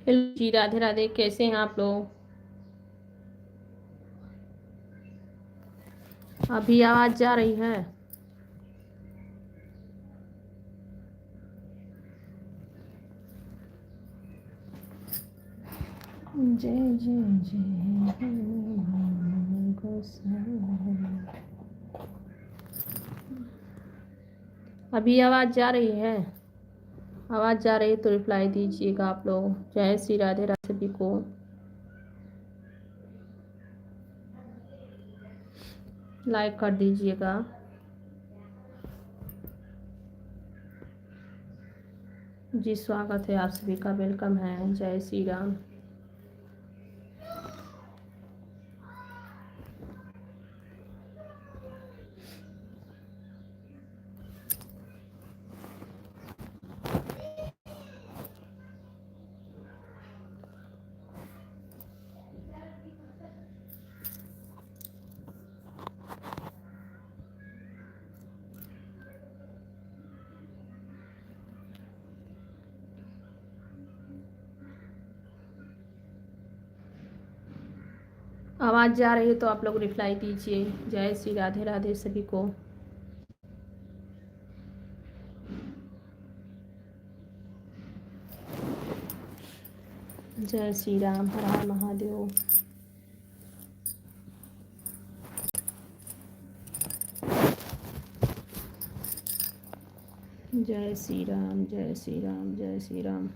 Hello जी, राधे राधे। कैसे हैं आप लोग? अभी आवाज जा रही है? जय जय जय गोसाई। अभी आवाज जा रही है? आवाज जा रही है तो रिप्लाई दीजिएगा आप लोग। जय श्री राधे राधे सभी को। लाइक कर दीजिएगा। जी स्वागत है आप सभी का, वेलकम है। जय श्री राम। आवाज जा रही है तो आप लोग रिप्लाई दीजिए। जय श्री राधे राधे सभी को। जय श्री राम। हर हर महादेव। जय श्री राम, जय श्री राम, जय श्री राम।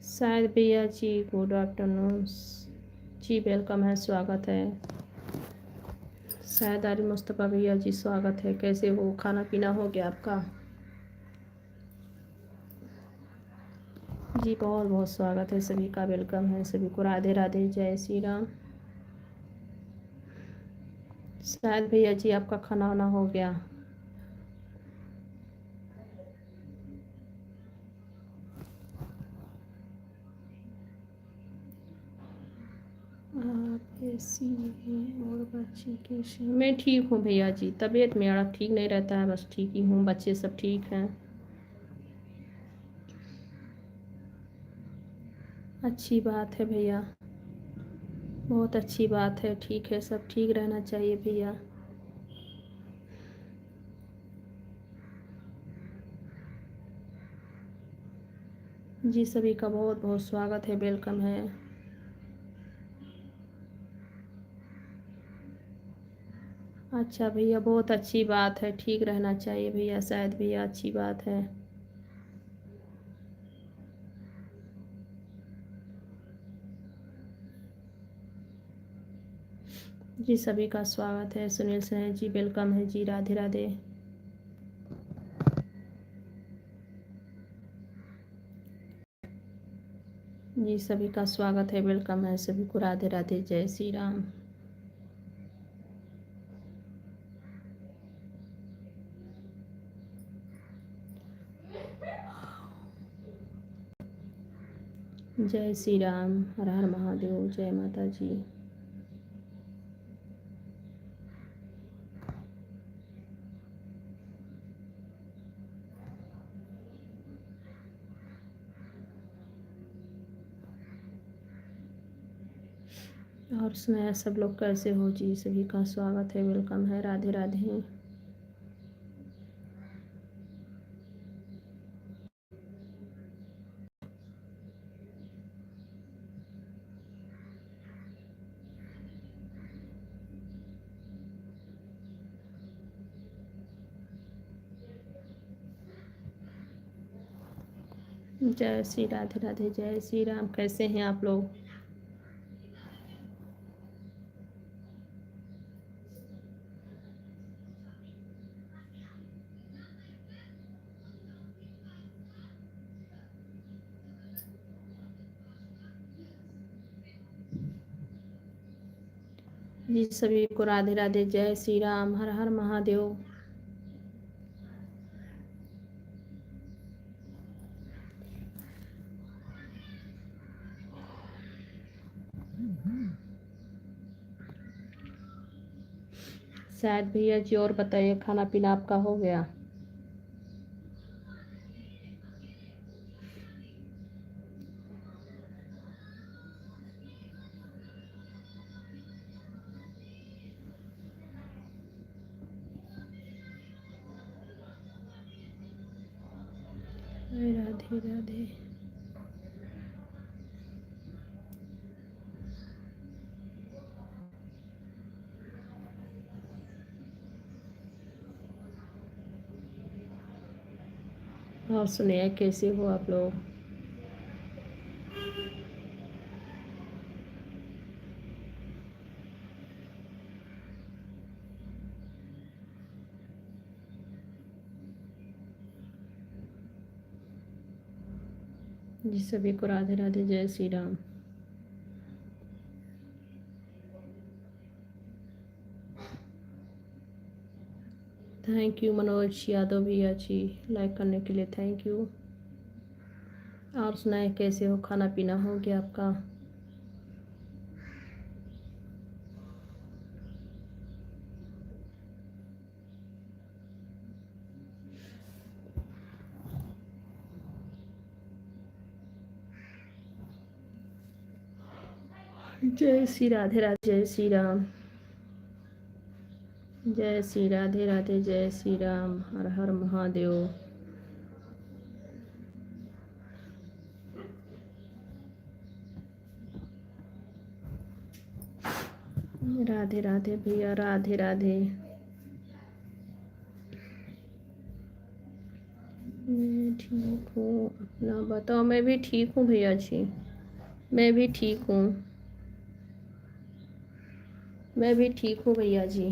शायद भैया जी गुड आफ्टरनून जी, वेलकम है, स्वागत है। शायद अली मुस्तफ़ा भैया जी स्वागत है। कैसे हो? खाना पीना हो गया आपका? जी बहुत बहुत स्वागत है सभी का, वेलकम है सभी को। राधे राधे, जय श्री राम। शायद भैया जी आपका खाना वाना हो गया। आप कैसी हैं और बच्चे कैसे हैं? मैं ठीक हूँ भैया जी, तबीयत मेरा ठीक नहीं रहता है, बस ठीक ही हूँ। बच्चे सब ठीक हैं। अच्छी बात है भैया, बहुत अच्छी बात है। ठीक है, सब ठीक रहना चाहिए भैया। जी सभी का बहुत बहुत स्वागत है, वेलकम है। अच्छा भैया, बहुत अच्छी बात है, ठीक रहना चाहिए भैया। शायद भैया अच्छी बात है। जी सभी का स्वागत है। सुनील सैन जी वेलकम है जी, राधे राधे। जी सभी का स्वागत है, वेलकम है सभी को। राधे राधे, जय श्री राम। जय श्री राम। हर हर महादेव। जय माता जी। और सुनाया सब लोग कैसे हो जी? सभी का स्वागत है, वेलकम है। राधे राधे। जय श्री राधे राधे, जय श्री राम। कैसे हैं आप लोग? जी सभी को राधे राधे, जय श्री राम। हर हर महादेव। शायद भैया जी। और बताइए, खाना पीना आपका हो गया? राधे राधे। और सुनिए, कैसे हो आप लोग? जी सभी को राधे राधे, जय श्री राम। थैंक यू मनोज यादव भैया जी, लाइक करने के लिए थैंक यू। और सुनाए, कैसे हो? खाना पीना हो गया आपका? जय श्री राधे राधे, जय श्री राम। जय श्री राधे राधे, जय श्री राम। हर हर महादेव। राधे राधे भैया, राधे राधे। मैं ठीक हूँ, अपना बताओ। मैं भी ठीक हूँ भैया जी, मैं भी ठीक हूँ। मैं भी ठीक हूँ भैया जी।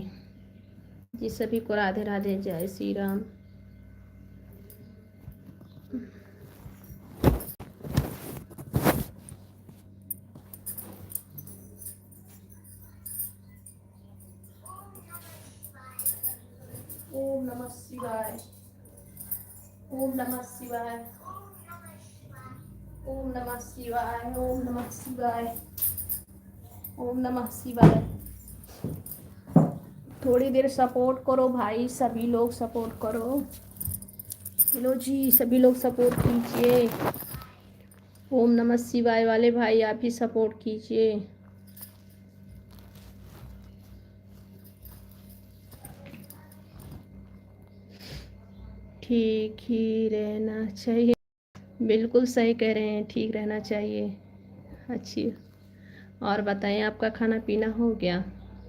जी सभी को राधे राधे, जय श्री राम। ओम नमः शिवाय। ओम नमः शिवाय। ओम नमः शिवाय। ओम नमः शिवाय। ओम नमः शिवाय। थोड़ी देर सपोर्ट करो भाई, सभी लोग सपोर्ट करो। हेलो जी, सभी लोग सपोर्ट कीजिए। ओम नमः शिवाय वाले भाई, आप ही सपोर्ट कीजिए। ठीक ही रहना चाहिए। बिल्कुल सही कह रहे हैं, ठीक रहना चाहिए। अच्छी। और बताएं, आपका खाना पीना हो गया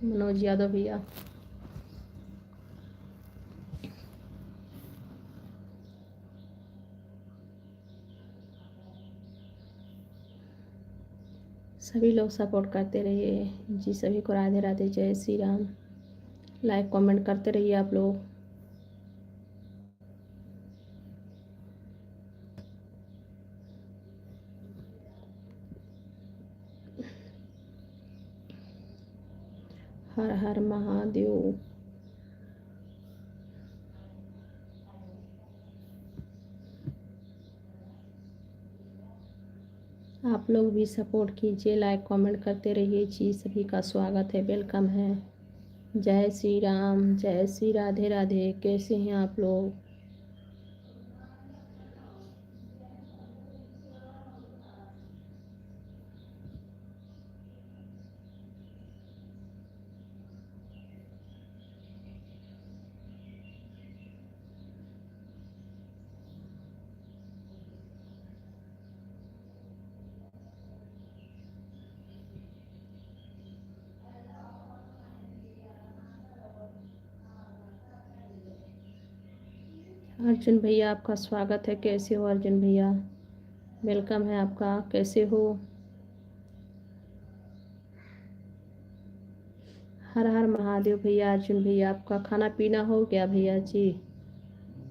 मनोज यादव भैया? सभी लोग सपोर्ट करते रहिए। जी सभी को राधे राधे, जय श्री राम। लाइक कमेंट करते रहिए आप लोग। हर हर महादेव। आप लोग भी सपोर्ट कीजिए, लाइक कमेंट करते रहिए। जी सभी का स्वागत है, वेलकम है। जय श्री राम, जय श्री राधे राधे। कैसे हैं आप लोग? अर्जुन भैया, आपका स्वागत है। कैसे हो अर्जुन भैया? वेलकम है आपका। कैसे हो? हर हर महादेव भैया। अर्जुन भैया, आपका खाना पीना हो गया भैया जी?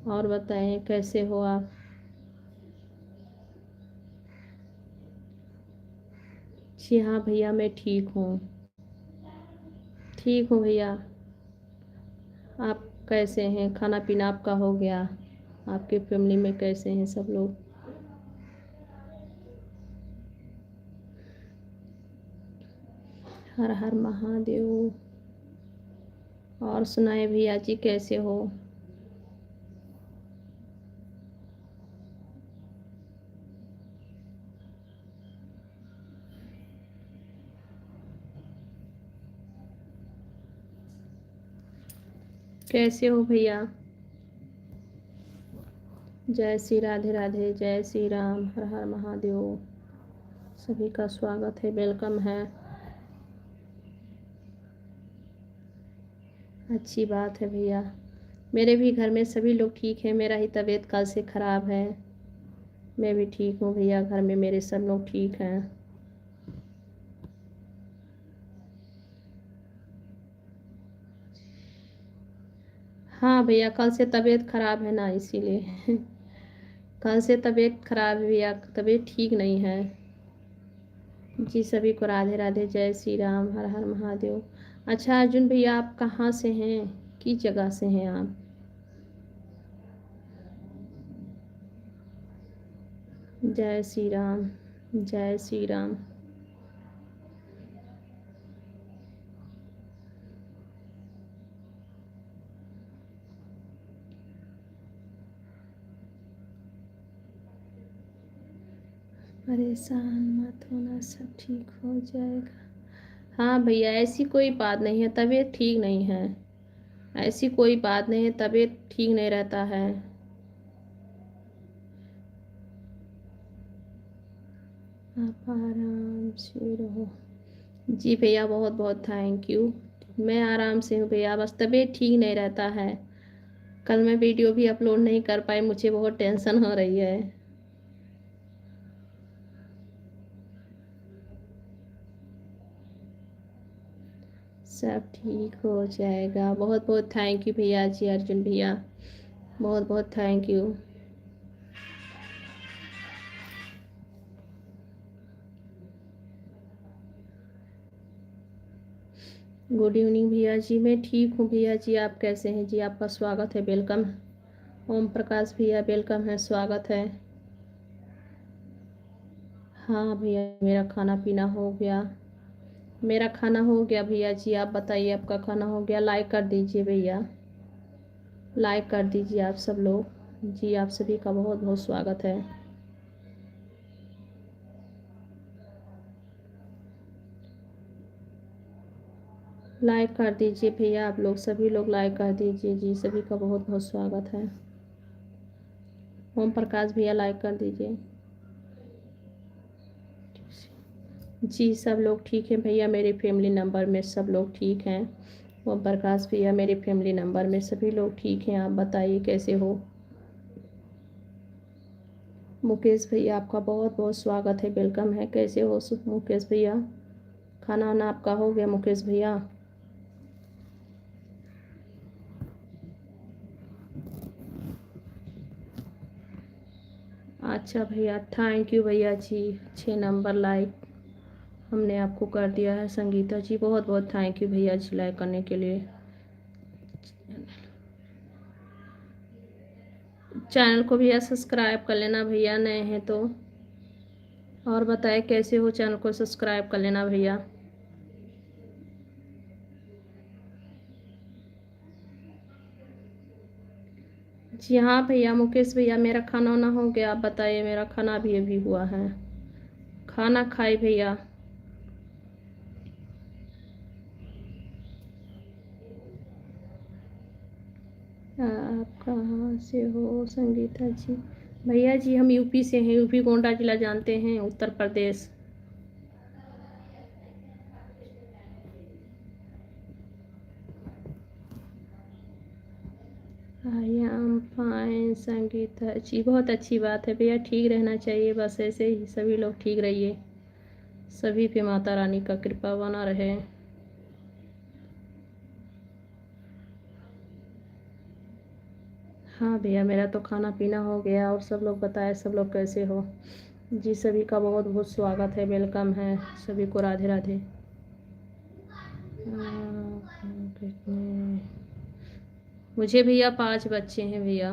और बताएं, कैसे हो आप? जी हाँ भैया, मैं ठीक हूँ। ठीक हूँ भैया। आप कैसे हैं? खाना पीना आपका हो गया? आपके फैमिली में कैसे हैं सब लोग? हर हर महादेव। और सुनाए भैया जी कैसे हो? कैसे हो भैया? जय श्री राधे राधे, जय श्री राम, हर हर महादेव। सभी का स्वागत है, वेलकम है। अच्छी बात है भैया। मेरे भी घर में सभी लोग ठीक हैं, मेरा ही तबीयत कल से ख़राब है। मैं भी ठीक हूँ भैया, घर में मेरे सब लोग ठीक हैं। हाँ भैया, कल से तबीयत ख़राब है ना, इसीलिए कल से तबीयत ख़राब है भैया, तबीयत ठीक नहीं है। जी सभी को राधे राधे, जय श्री राम, हर हर महादेव। अच्छा अर्जुन भैया, आप कहाँ से हैं, किस जगह से हैं आप? जय श्री राम, जय श्री राम। परेशान मत होना, सब ठीक हो जाएगा। हाँ भैया, ऐसी कोई बात नहीं है, तबीयत ठीक नहीं है। ऐसी कोई बात नहीं है, तबीयत ठीक नहीं रहता है। आप आराम से रहो। जी भैया, बहुत बहुत थैंक यू। मैं आराम से हूँ भैया, बस तबीयत ठीक नहीं रहता है। कल मैं वीडियो भी अपलोड नहीं कर पाई, मुझे बहुत टेंशन हो रही है। सब ठीक हो जाएगा। बहुत बहुत थैंक यू भैया जी, अर्जुन भैया, बहुत बहुत थैंक यू। गुड इवनिंग भैया जी, मैं ठीक हूँ भैया जी, आप कैसे हैं जी? आपका स्वागत है, वेलकम। ओम प्रकाश भैया वेलकम है, स्वागत है। हाँ भैया, मेरा खाना पीना हो गया। मेरा खाना हो गया भैया जी, आप बताइए आपका खाना हो गया? लाइक कर दीजिए भैया, लाइक कर दीजिए आप सब लोग। जी आप सभी का बहुत बहुत स्वागत है। लाइक कर दीजिए भैया, आप लोग सभी लोग लाइक कर दीजिए। जी सभी का बहुत बहुत स्वागत है। ओम प्रकाश भैया लाइक कर दीजिए। जी सब लोग ठीक हैं भैया, मेरे फैमिली नंबर में सब लोग ठीक हैं। ओम प्रकाश भैया मेरे फैमिली नंबर में सभी लोग ठीक हैं। आप बताइए कैसे हो? मुकेश भैया आपका बहुत बहुत स्वागत है, वेलकम है। कैसे हो मुकेश भैया? खाना वाना आपका हो गया मुकेश भैया? अच्छा भैया, थैंक यू भैया जी। 6 नंबर लाइक हमने आपको कर दिया है। संगीता जी बहुत बहुत थैंक यू भैया जी, लाइक करने के लिए। चैनल को भैया सब्सक्राइब कर लेना भैया, नए हैं तो। और बताएं कैसे हो? चैनल को सब्सक्राइब कर लेना भैया। जी हाँ भैया, मुकेश भैया मेरा खाना वाना हो गया, आप बताइए? मेरा खाना भी अभी हुआ है। खाना खाए भैया। आप कहाँ से हो संगीता जी? भैया जी हम यूपी से हैं, यूपी गोंडा जिला जानते हैं, Uttar Pradesh. I am fine Sangeeta जी, बहुत अच्छी बात है भैया, ठीक रहना चाहिए, बस ऐसे ही सभी लोग ठीक रहिए। सभी पे माता रानी का कृपा बना रहे। हाँ भैया, मेरा तो खाना पीना हो गया। और सब लोग बताए, सब लोग कैसे हो? जी सभी का बहुत बहुत स्वागत है, वेलकम है। सभी को राधे राधे। कितने? मुझे भैया 5 बच्चे हैं भैया।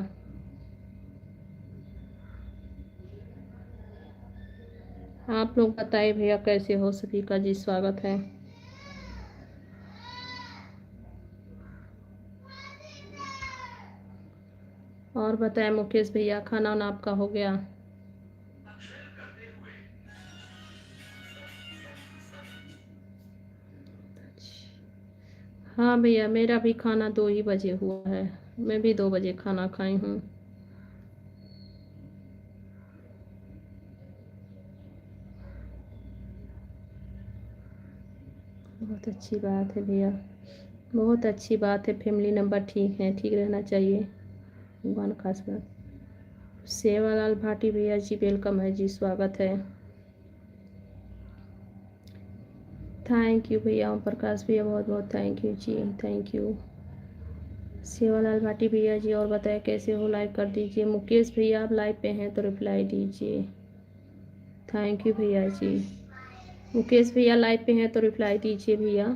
आप लोग बताइए भैया कैसे हो? सभी का जी स्वागत है। और बताएं मुकेश भैया, खाना वाना आपका हो गया? हाँ भैया, मेरा भी खाना 2 ही बजे हुआ है। मैं भी 2 बजे खाना खाई हूँ। बहुत अच्छी बात है भैया, बहुत अच्छी बात है। फैमिली नंबर ठीक है, ठीक रहना चाहिए, भगवान खास बात। सेवालाल भाटी भैया जी वेलकम है जी, स्वागत है। थैंक यू भैया। ओम प्रकाश भैया बहुत बहुत थैंक यू जी, थैंक यू। सेवालाल भाटी भैया जी और बताएं कैसे हो, लाइक कर दीजिए। मुकेश भैया आप लाइव पे हैं तो रिप्लाई दीजिए। थैंक यू भैया जी। मुकेश भैया लाइव पे हैं तो रिप्लाई दीजिए भैया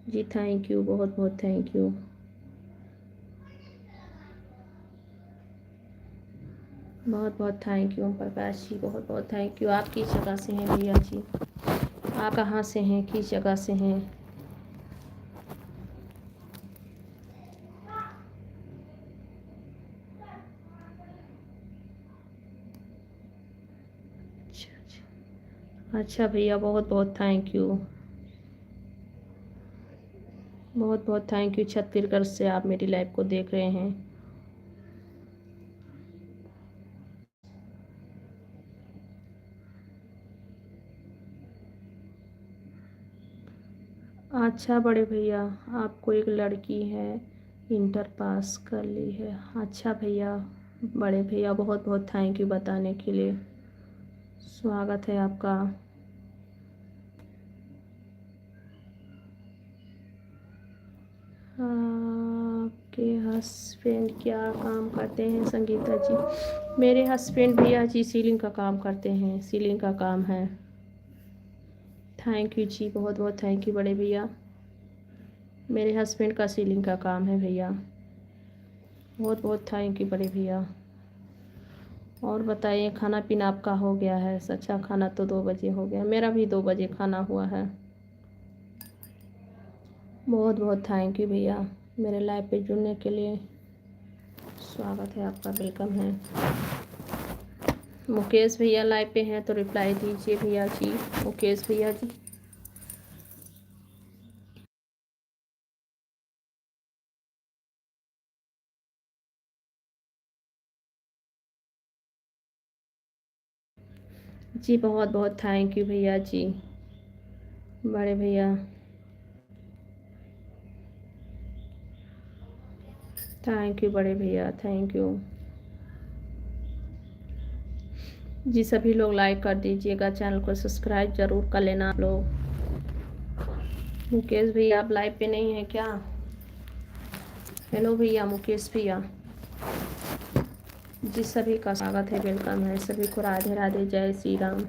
जी। थैंक यू, बहुत बहुत थैंक यू। बहुत बहुत थैंक यू ओम प्रकाश जी, बहुत बहुत थैंक यू। आप किस जगह से हैं भैया जी? आप कहाँ से हैं, किस जगह से हैं? अच्छा अच्छा, अच्छा भैया बहुत बहुत थैंक यू, बहुत बहुत थैंक यू। छत्तीसगढ़ से आप मेरी लाइव को देख रहे हैं। अच्छा बड़े भैया, आपको एक लड़की है, इंटर पास कर ली है। अच्छा भैया, बड़े भैया बहुत बहुत थैंक यू बताने के लिए, स्वागत है आपका। आपके हस्बैंड क्या काम करते हैं संगीता जी? मेरे हस्बैंड भैया जी सीलिंग का काम करते हैं, सीलिंग का काम है। थैंक यू जी, बहुत बहुत थैंक यू बड़े भैया। मेरे हस्बैंड का सीलिंग का काम है भैया, बहुत बहुत थैंक यू बड़े भैया। और बताइए खाना पीना आपका हो गया है? अच्छा, खाना तो 2 बजे हो गया, मेरा भी 2 बजे खाना हुआ है। बहुत बहुत थैंक यू भैया मेरे लाइव पे जुड़ने के लिए, स्वागत है आपका, वेलकम है। मुकेश भैया लाइव पे हैं तो रिप्लाई दीजिए भैया जी, मुकेश भैया जी। जी बहुत बहुत थैंक यू भैया जी, बड़े भैया थैंक यू, बड़े भैया थैंक यू जी। सभी लोग लाइक कर दीजिएगा, चैनल को सब्सक्राइब जरूर कर लेना आप लोग। मुकेश भैया आप लाइव पे नहीं हैं क्या? हेलो भैया मुकेश भैया जी, सभी का स्वागत है, वेलकम है। सभी को राधे राधे, जय श्री राम।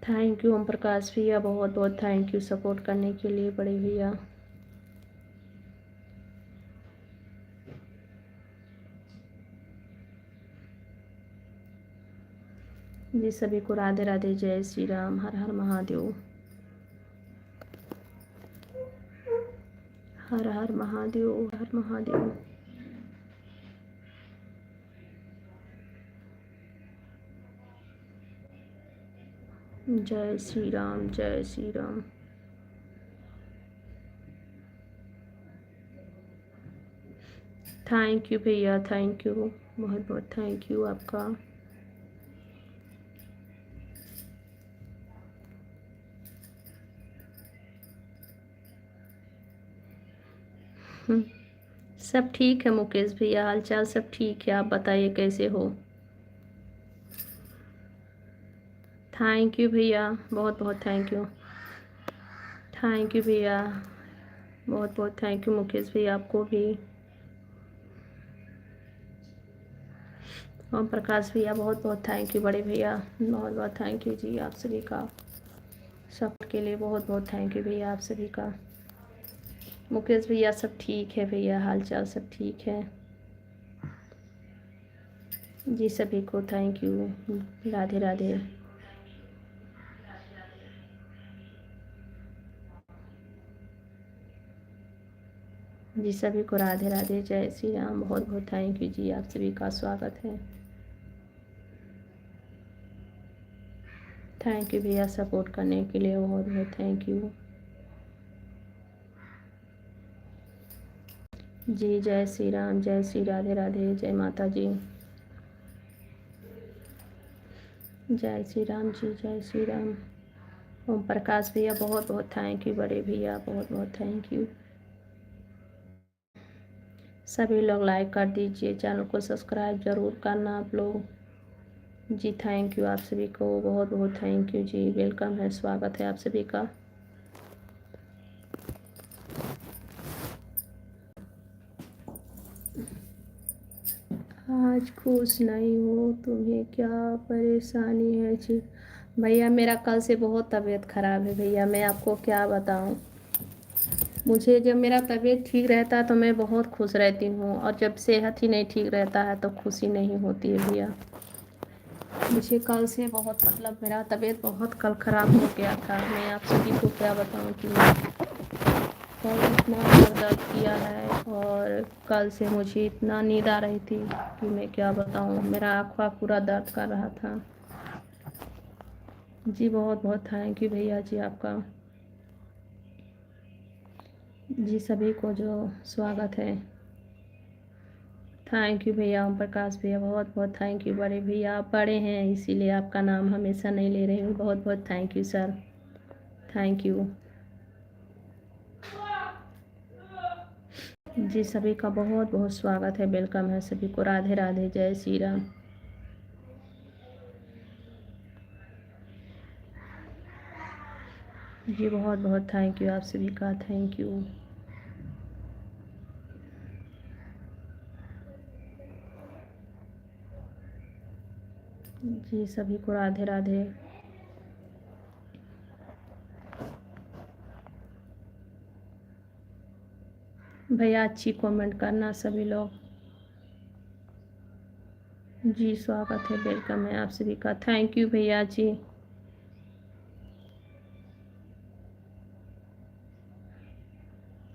थैंक यू ओम प्रकाश भैया, बहुत बहुत थैंक यू सपोर्ट करने के लिए बड़े भैया। जी सभी को राधे राधे, जय श्री राम, हर हर महादेव, हर हर महादेव, हर महादेव। जय श्री राम, जय श्री राम। थैंक यू भैया, थैंक यू, बहुत बहुत थैंक यू आपका। सब ठीक है मुकेश भैया, हालचाल सब ठीक है, आप बताइए कैसे हो? थैंक यू भैया, बहुत बहुत थैंक यू, थैंक यू भैया, बहुत बहुत थैंक यू मुकेश भैया आपको भी। ओम प्रकाश भैया बहुत बहुत थैंक यू बड़े भैया, बहुत बहुत थैंक यू जी आप सभी का, सबके लिए बहुत बहुत थैंक यू भैया आप सभी का। मुकेश भैया सब ठीक है भैया, हालचाल सब ठीक है जी। सभी को थैंक यू, राधे राधे। जी सभी को राधे राधे, जय श्री राम। बहुत बहुत थैंक यू जी, आप सभी का स्वागत है। थैंक यू भैया सपोर्ट करने के लिए, बहुत बहुत थैंक यू जी। जय श्री राम, जय श्री राधे राधे, जय माता जी। जय श्री राम जी, जय श्री राम। ओम प्रकाश भैया बहुत बहुत थैंक यू, बड़े भैया बहुत बहुत थैंक यू। सभी लोग लाइक कर दीजिए, चैनल को सब्सक्राइब जरूर करना आप लोग जी। थैंक यू आप सभी को, बहुत बहुत थैंक यू जी। वेलकम है, स्वागत है आप सभी का। आज खुश नहीं हो, तुम्हें क्या परेशानी है जी? भैया मेरा कल से बहुत तबीयत ख़राब है भैया, मैं आपको क्या बताऊं। मुझे जब मेरा तबीयत ठीक रहता है तो मैं बहुत खुश रहती हूँ, और जब सेहत ही नहीं ठीक रहता है तो खुशी नहीं होती है भैया। मुझे कल से बहुत मतलब मेरा तबीयत बहुत कल ख़राब हो गया था। मैं आप सभी को क्या बताऊँ कि कल इतना सर दर्द किया है, और कल से मुझे इतना नींद आ रही थी कि मैं क्या बताऊँ, मेरा आँखों पूरा दर्द कर रहा था जी। बहुत बहुत थैंक यू भैया जी आपका जी। सभी को जो स्वागत है, थैंक यू भैया। ओम प्रकाश भैया बहुत बहुत थैंक यू। बड़े भैया आप बड़े हैं इसीलिए आपका नाम हमेशा नहीं ले रही हूँ, बहुत बहुत thank you sir, thank you ji. सभी का बहुत बहुत स्वागत है, वेलकम है सभी को। राधे राधे, जय श्री राम जी। बहुत बहुत थैंक यू आप सभी का, थैंक यू जी। सभी को राधे राधे। भैया अच्छी कमेंट करना सभी लोग जी। स्वागत है, वेलकम है आप सभी का, थैंक यू भैया जी।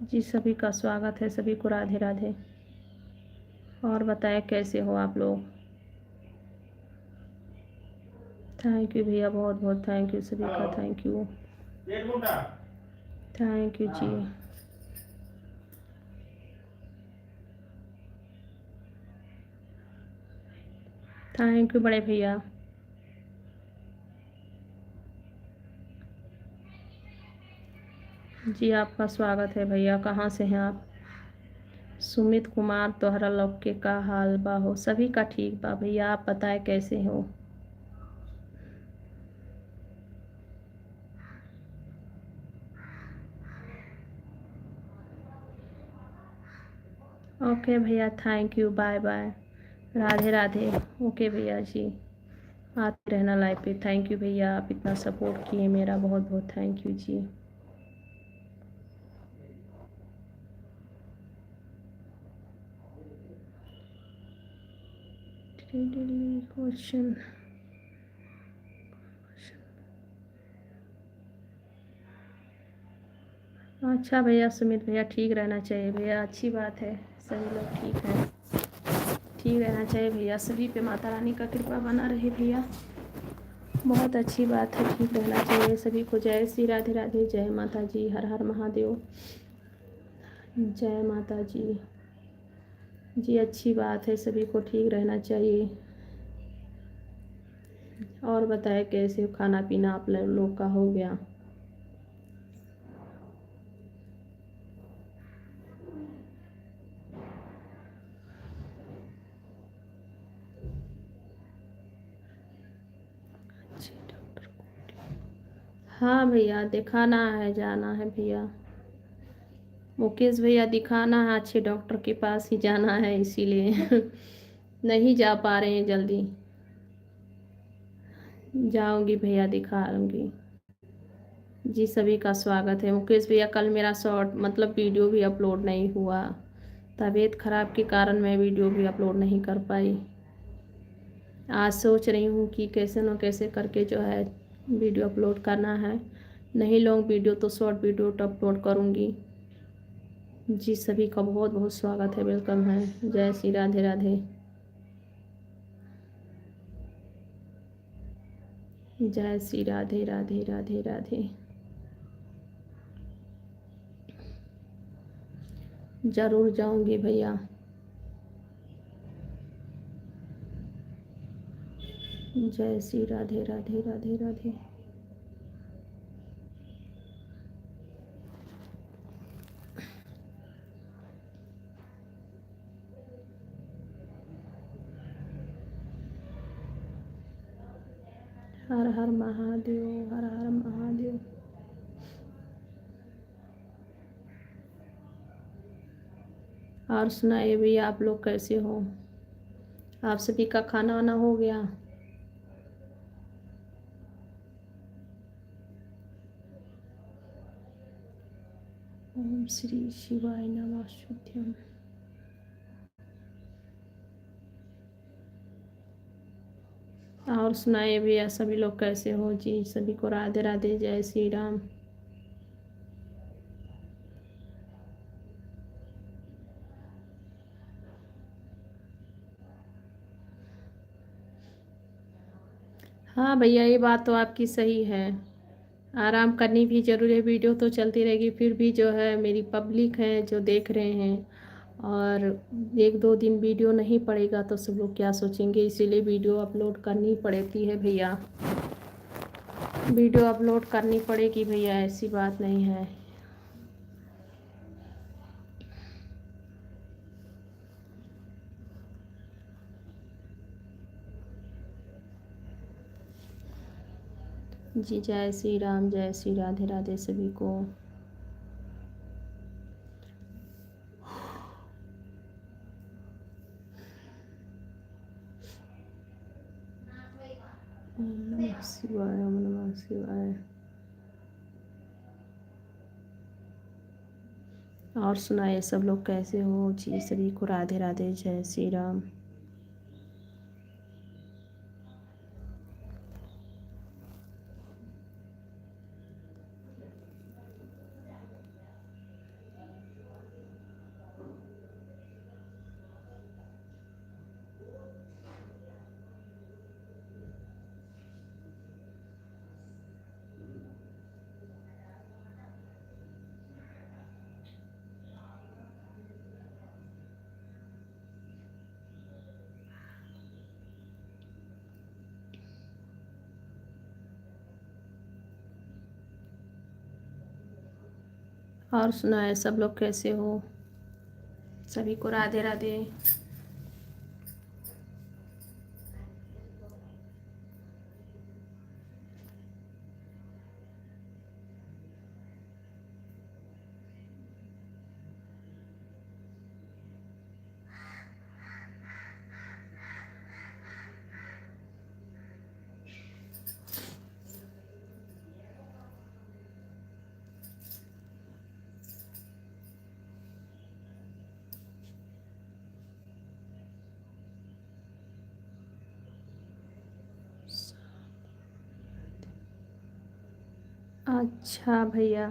जी सभी का स्वागत है, सभी को राधे राधे। और बताएं कैसे हो आप लोग? थैंक यू भैया, बहुत बहुत थैंक यू सभी का, थैंक यू थैंक यू जी। थैंक यू बड़े भैया जी। आपका स्वागत है भैया, कहाँ से हैं आप? सुमित कुमार, तोहरा लोग के का हाल बा हो? सभी का ठीक बा भैया, आप बताएं कैसे हो? ओके भैया, thank you, bye bye, Radhe Radhe. Okay भैया जी, आते रहना लाइव पे। थैंक यू भैया, आप इतना सपोर्ट किए मेरा, बहुत बहुत थैंक यू जी। क्वेश्चन अच्छा भैया, सुमित भैया ठीक रहना चाहिए भैया, अच्छी बात है, सभी लोग ठीक हैं, ठीक रहना चाहिए भैया। सभी पे माता रानी का कृपा बना रहे भैया, बहुत अच्छी बात है, ठीक रहना चाहिए सभी को। जय श्री राधे राधे, जय माता जी, हर हर महादेव, जय माता जी जी। अच्छी बात है, सभी को ठीक रहना चाहिए। और बताए कैसे खाना पीना आप लोग का हो गया? हाँ भैया, दिखाना है, जाना है भैया। मुकेश भैया दिखाना है, अच्छे डॉक्टर के पास ही जाना है, इसीलिए नहीं जा पा रहे हैं जल्दी। जाऊंगी भैया, दिखा लूँगी जी। सभी का स्वागत है। मुकेश भैया कल मेरा शॉर्ट मतलब वीडियो भी अपलोड नहीं हुआ, तबीयत ख़राब के कारण मैं वीडियो भी अपलोड नहीं कर पाई। आज सोच रही हूँ कि कैसे न कैसे करके जो है वीडियो अपलोड करना है, नहीं लॉन्ग वीडियो तो शॉर्ट वीडियो तो अपलोड करूँगी जी सभी का बहुत बहुत स्वागत है, वेलकम है। जय श्री राधे राधे। जय श्री राधे राधे राधे राधे। जरूर जाऊंगी भैया। जय श्री राधे राधे राधे राधे। हर हर महादेव, हर हर महादेव। और सुनाइए भैया, आप लोग कैसे हो? आप सभी का खाना वाना हो गया? ओम श्री शिवाय नमः शुद्धम। और सुनाइए भैया, सभी लोग कैसे हो जी? सभी को राधे राधे, जय श्री राम। हाँ भैया, ये बात तो आपकी सही है। आराम करनी भी जरूरी है। वीडियो तो चलती रहेगी, फिर भी जो है मेरी पब्लिक है जो देख रहे हैं, और एक दो दिन वीडियो नहीं पड़ेगा तो सब लोग क्या सोचेंगे, इसीलिए वीडियो अपलोड करनी पड़ती है भैया। वीडियो अपलोड करनी पड़ेगी भैया, ऐसी बात नहीं है। जी जय श्री राम, जय श्री राधे राधे सभी को। ओम नमः शिवाय, ओम नमः शिवाय। और सुनाइए, सब लोग कैसे हो जी? सभी को राधे राधे, जय श्री राम। और सुनाए, सब लोग कैसे हो? सभी को राधे राधे। अच्छा भैया,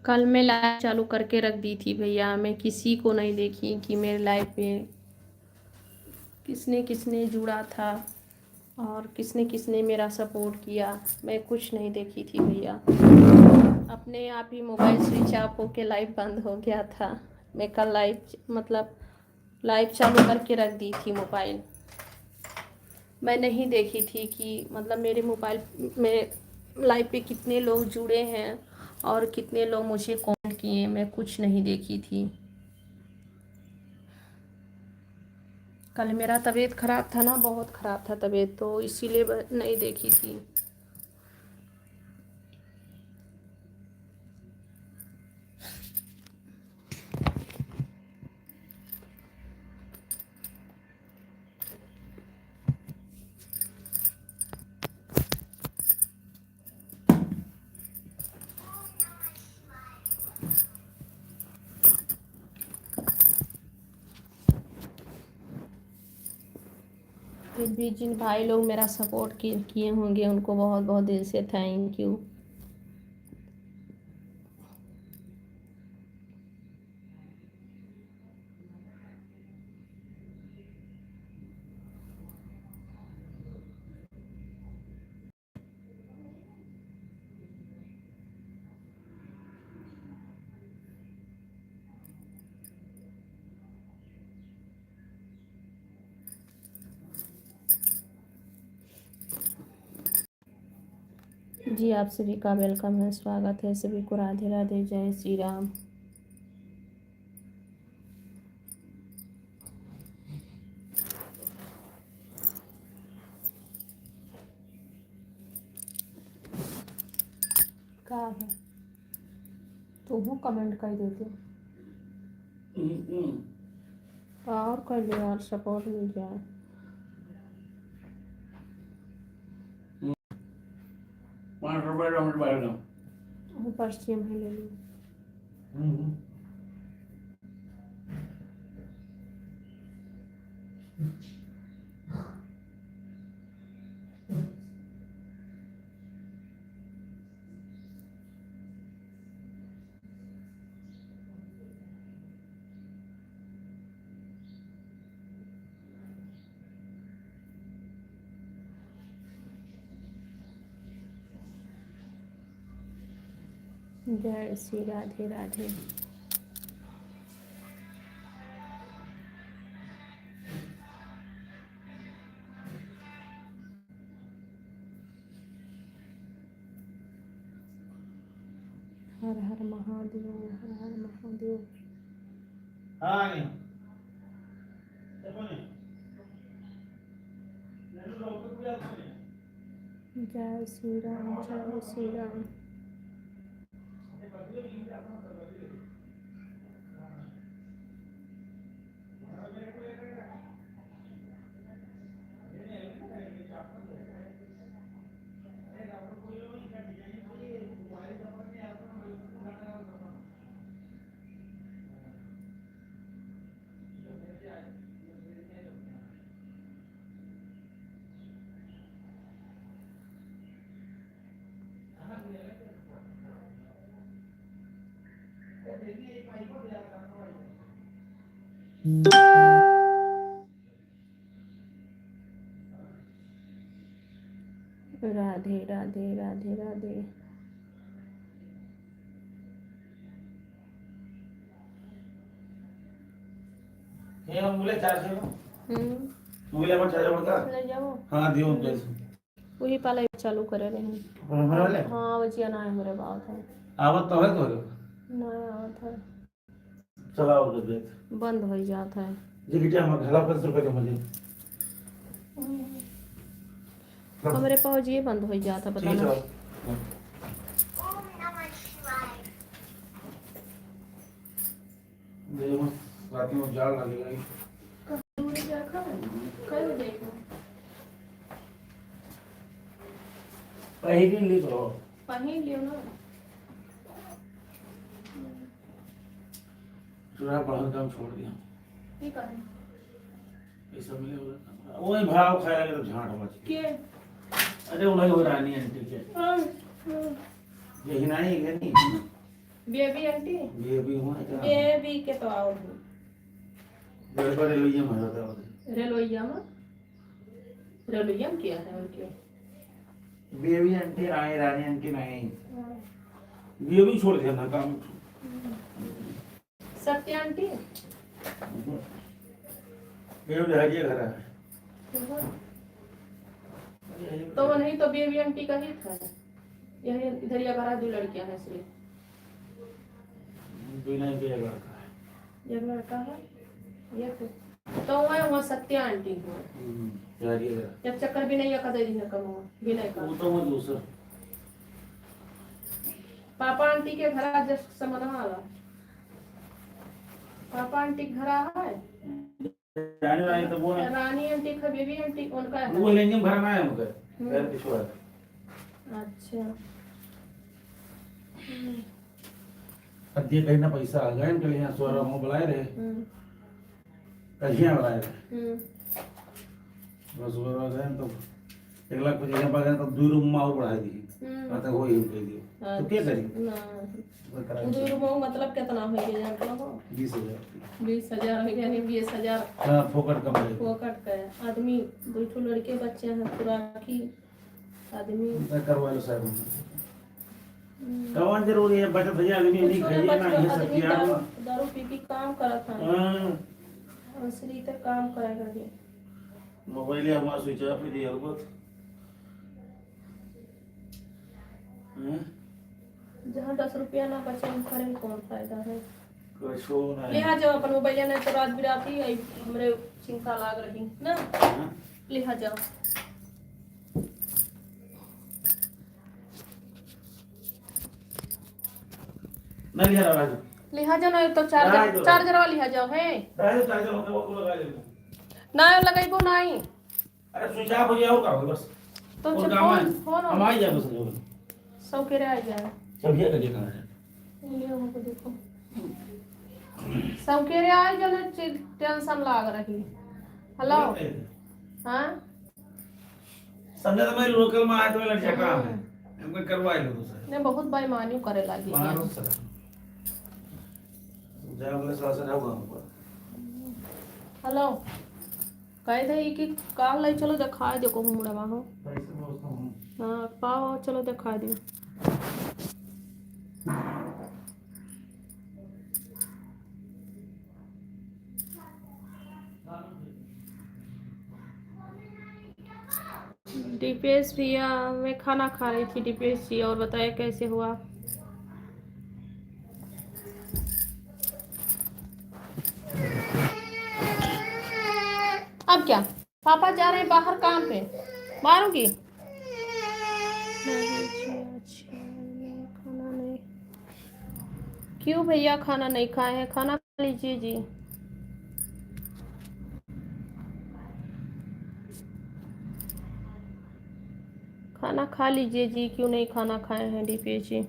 कल मैं लाइव चालू करके रख दी थी भैया। मैं किसी को नहीं देखी कि मेरे लाइव पे किसने किसने जुड़ा था और किसने किसने मेरा सपोर्ट किया। मैं कुछ नहीं देखी थी भैया। अपने आप ही मोबाइल स्विच ऑफ होके लाइव बंद हो गया था। मैं कल लाइव चालू करके रख दी थी मोबाइल। मैं नहीं देखी थी कि मतलब मेरे मोबाइल में लाइव पे कितने लोग जुड़े हैं और कितने लोग मुझे कमेंट किए। मैं कुछ नहीं देखी थी। कल मेरा तबीयत ख़राब था ना, बहुत ख़राब था तबीयत, तो इसीलिए नहीं देखी थी। फिर भी जिन भाई लोग मेरा सपोर्ट किए होंगे उनको बहुत बहुत दिल से थैंक यू। जी आप सभी का वेलकम है, स्वागत है। सभी को राधे राधे, जय श्री राम। का है तो वो कमेंट कर देते और कर दे यार, सपोर्ट मिल जाए। ऊपर से मैं ले लूँ। जय श्री राधे राधे। हर हर महादेव, हर हर महादेव। जय श्री राम, जय श्री राम। राधे राधे राधे राधे। ले जाओ। हाँ दियो वही पाला चालू करे रहे हैं। हाँ बचिया ना है मेरे बात है। आवत तो है तो ना आवत है, चलाओ तो देख बंद हो जाता है। जी बिटिया हम घला पर से पहले मुझे हमारे पास ये बंद हो जाता, पता ठीक ना। है देखो रात में जाल लगेगा पहली ली तो पहन लियो ना। चूड़ा पढ़ा काम छोड़ दिया ठीक है। पैसा मिले बोला वही भाव खाया लगे तो झांट मच के अरे वही हो रानी आंटी के यही नहीं है नहीं बेबी आंटी, बेबी हुआ क्या बेबी के तो आओ बड़े लोग मजा था रेलोइया में। रेलोइया में किया है उनके बेबी आंटी रानी रानी आंटी नहीं बेबी छोड़ दिया ना काम सत्य आंटी बेबी हरिया घर है तो वो नहीं तो बेबी आंटी का ही था। यही इधर या बारह 2 लड़कियां हैं सिर्फ। बिना के लड़का है एक लड़का है ये तो वहाँ सत्या आंटी को हरिया घर जब चक्कर भी नहीं का दे दी कम भी नहीं का वो तो वो दूसरा पापा आंटी के घर जस्ट समझ आला। पापा आंटी घर है रानी रानी तो वो है रानी आंटी का बेबी आंटी उनका है। वो लेंगे भरना है उनका घर की छोरा अच्छा अद्य कहीं ना पैसा आ गए इनके लिए सोरा हो बुलाए रहे कहिया बुलाए रहे बस सोरा गए तो 1 लाख 25 पाए तो 2 रूम में और बढ़ा दी मतलब वो ही दे दियो तो क्या करी ना 2 रूम मतलब कितना हो गया जानते हो 20,000 20,000 हो गया नहीं 20,000 हां फोकट कमाई फोकट का आदमी 2 लड़के बच्चे हैं पूरा की आदमी करवा लो साहब कौन जरूरी है बचत भैया आदमी नहीं खाइए ना ये सब किया दारू पी पी काम करता है। हां असली तो काम करेगा ये मोबाइल हमारा स्विच ऑफ ही दिया बहुत हैं? जहाँ 10 रुपया ना बचे हम करें कौन फायदा है। कुछ नहीं। लिहा जाओ अपन मोबाइल ने तो रात बिराती आई हमरे चिंता लाग रही ना। हाँ? लिहा जाओ नहीं लिया राजू। लिहा जाओ नहीं तो राजू। चार्जर वाला लिहा जाओ है राजू चार्जर होते वो लगा दे। ना लगाइबो नहीं अरे स्विच ऑफ हो गया और का होगा बस। तो और चल काम है। फोन हम आ जाए बस जो। सौ के आ जाए चल ये करिए कहां है? ये हमको देखो सौ के आ जाए टेंशन लाग रही। हेलो हाँ समझा तो मैं लोकल में आया तो लग जा काम है। हमको करवाए लो दूसरा। ने बहुत बेईमानी करे लगी मारो सर। जा बोले सासा जाओ हमको। हेलो कह दे कि काल ले चलो दिखा दे को मुड़ा हो पैसे दोस्त हूं। हाँ पाओ चलो दिखा दे दीपेश भैया मैं खाना खा रही थी दीपेश जी और बताए कैसे हुआ। अब क्या पापा जा रहे हैं बाहर काम पे मारूंगी खाना नहीं क्यों भैया खाना नहीं खाए हैं खाना खा लीजिए जी। खाना खा लीजिए जी क्यों नहीं खाना खाए हैं दीपेश जी।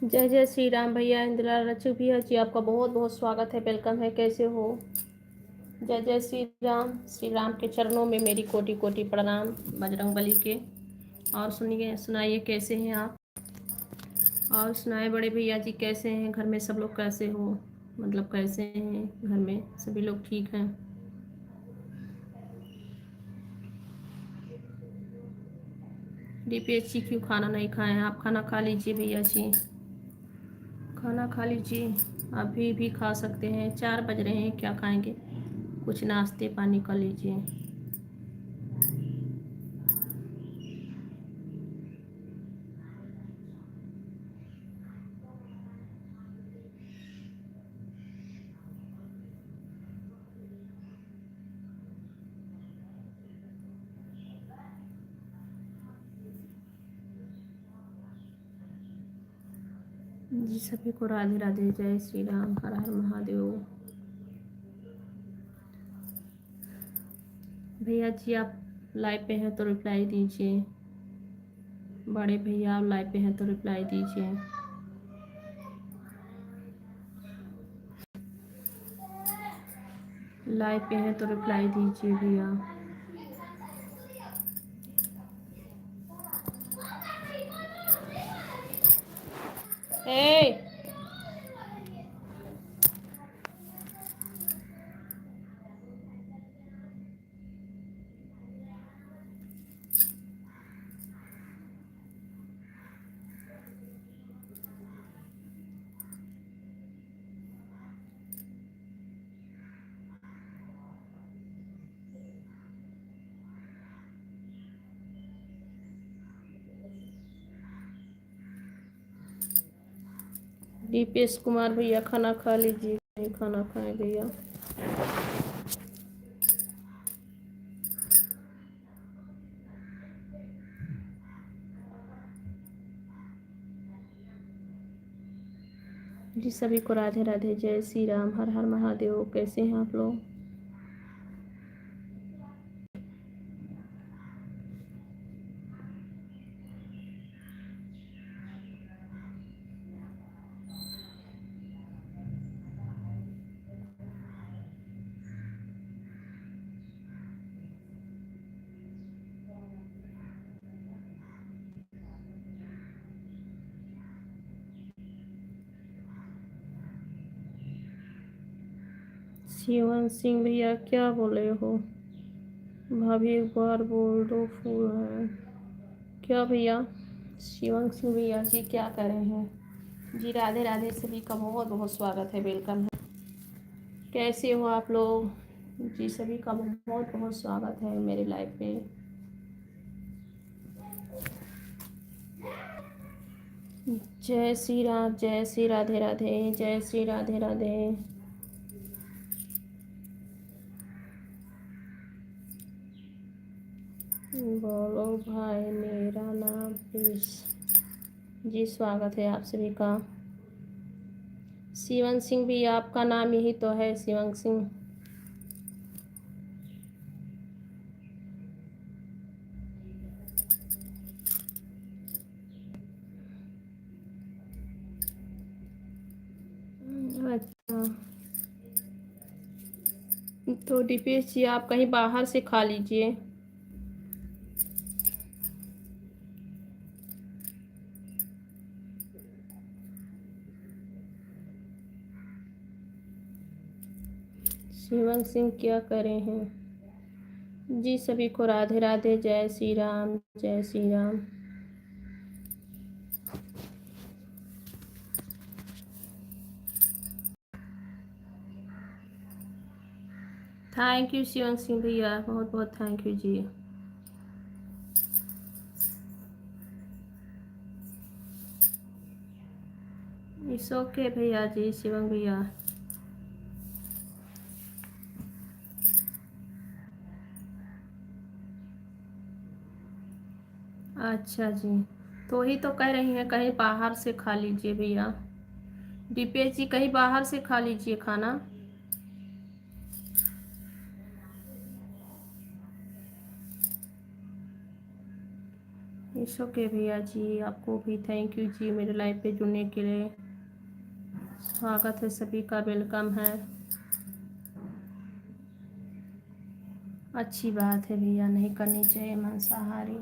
जय जय श्री राम भैया इंदिरा रचु भैया जी आपका बहुत बहुत स्वागत है वेलकम है कैसे हो। जय जय श्री राम के चरणों में मेरी कोटि कोटि प्रणाम बजरंगबली के। और सुनिए सुनाइए कैसे हैं आप और सुनाए बड़े भैया जी कैसे हैं घर में सब लोग कैसे हो मतलब कैसे हैं घर में सभी लोग ठीक हैं। दीपेश जी क्यों खाना नहीं खाए हैं आप खाना खा लीजिए भैया जी खाना खा लीजिए अभी भी खा सकते हैं 4 बज रहे हैं क्या खाएंगे कुछ नाश्ते पानी कर लीजिए। जी सभी को राधे राधे जय श्री राम हर हर महादेव। भैया जी आप लाइव पे हैं तो रिप्लाई दीजिए बड़े भैया आप लाइव पे हैं तो रिप्लाई दीजिए। लाइव पे हैं तो रिप्लाई दीजिए भैया। ए दीपेश कुमार भैया खाना खा लीजिए नहीं खाना खाएं भैया। जी सभी को राधे राधे जय श्री राम हर हर महादेव कैसे हैं आप लोग। शिवन सिंह भैया क्या बोले हो भाभी एक बार बोल दो फूल है क्या भैया। शिवन सिंह भैया जी क्या कर रहे हैं जी राधे राधे सभी का बहुत बहुत स्वागत है वेलकम है। कैसे हो आप लोग? जी सभी का बहुत बहुत स्वागत है मेरे लाइफ पे। जय श्री राम, जय श्री राधे राधे, जय श्री राधे राधे। बोलो भाई मेरा नाम प्लीज। जी स्वागत है आप सभी का। शिवन सिंह भी आपका नाम यही तो है, शिवन सिंह। अच्छा, तो दीपेश जी आप कहीं बाहर से खा लीजिए। शिवन सिंह क्या करे हैं? जी सभी को राधे राधे, जय श्री राम, जय श्री राम। थैंक यू शिवन सिंह भैया, बहुत बहुत थैंक यू जी। इट्स ओके भैया जी, शिवन भैया। अच्छा जी, तो ही तो कह रही हैं कहीं बाहर से खा लीजिए भैया। दीपेश जी कहीं बाहर से खा लीजिए खाना। इट्स ओके भैया जी, आपको भी थैंक यू जी मेरे लाइफ पे जुड़ने के लिए। स्वागत है सभी का, वेलकम है। अच्छी बात है भैया, नहीं करनी चाहिए मांसाहारी।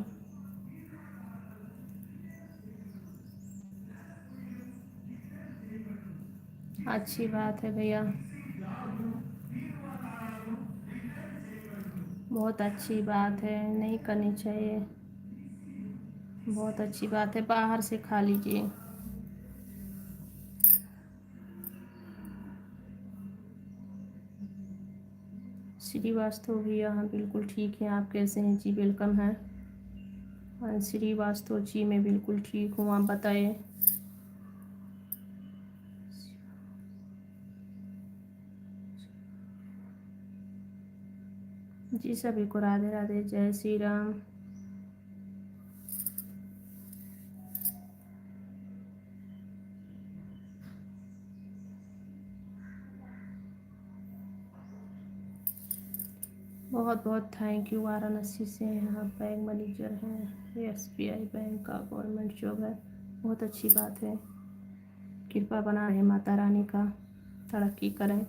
अच्छी बात है भैया, बहुत अच्छी बात है, नहीं करनी चाहिए। बहुत अच्छी बात है, बाहर से खा लीजिए। श्रीवास्तव भैया हाँ बिल्कुल ठीक है, आप कैसे हैं जी? वेलकम है। हाँ श्रीवास्तव जी मैं बिल्कुल ठीक हूँ, आप बताएं। जी सभी को राधे राधे, जय श्री राम। बहुत बहुत थैंक यू। वाराणसी से हैं आप, बैंक मैनेजर हैं, एसबीआई बैंक का गवर्नमेंट जॉब है, बहुत अच्छी बात है। कृपा बना रहे माता रानी का, तरक्की करें।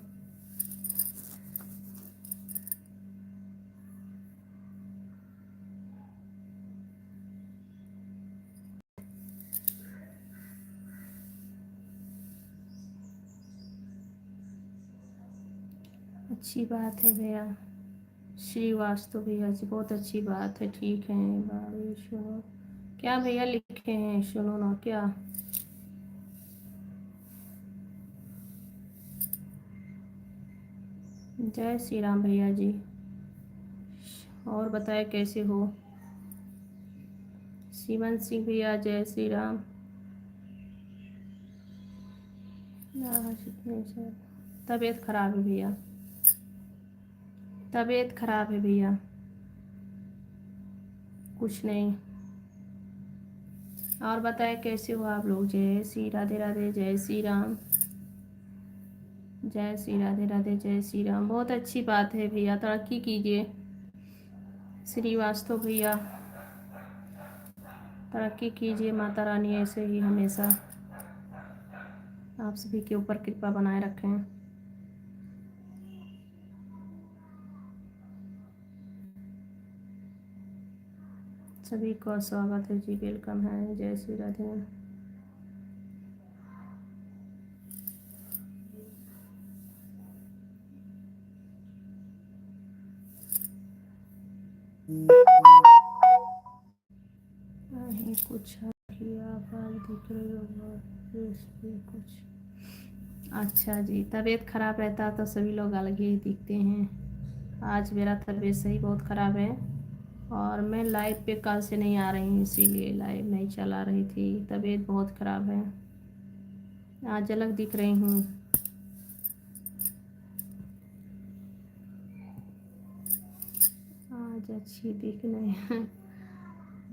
अच्छी बात है भैया। श्रीवास्तव भैया जी बहुत अच्छी बात है, ठीक है। बारी सुनो क्या भैया लिखे हैं, सुनो ना क्या। जय श्री राम भैया जी, और बताए कैसे हो? शिवन सिंह भैया जय श्री राम। तबीयत खराब है भैया, तबीयत खराब है भैया, कुछ नहीं। और बताए कैसे हो आप लोग? जय श्री राधे राधे, जय श्री राम, जय श्री राधे राधे, जय श्री राम। बहुत अच्छी बात है भैया, तरक्की कीजिए श्रीवास्तव भैया, तरक्की कीजिए। माता रानी ऐसे ही हमेशा आप सभी के ऊपर कृपा बनाए रखें। सभी का स्वागत है जी, वेलकम है, जय श्री राधे। नहीं कुछ किया, आवाज दिख रही हो, इस पे कुछ अच्छा जी, तबीयत ख़राब रहता तो सभी लोग अलग ही दिखते हैं। आज मेरा तबीयत सही बहुत ख़राब है और मैं लाइव पे कल से नहीं आ रही हूँ, इसीलिए लाइव नहीं चला रही थी। तबीयत बहुत ख़राब है, आज अलग दिख रही हूँ। आज अच्छी दिख नहीं है।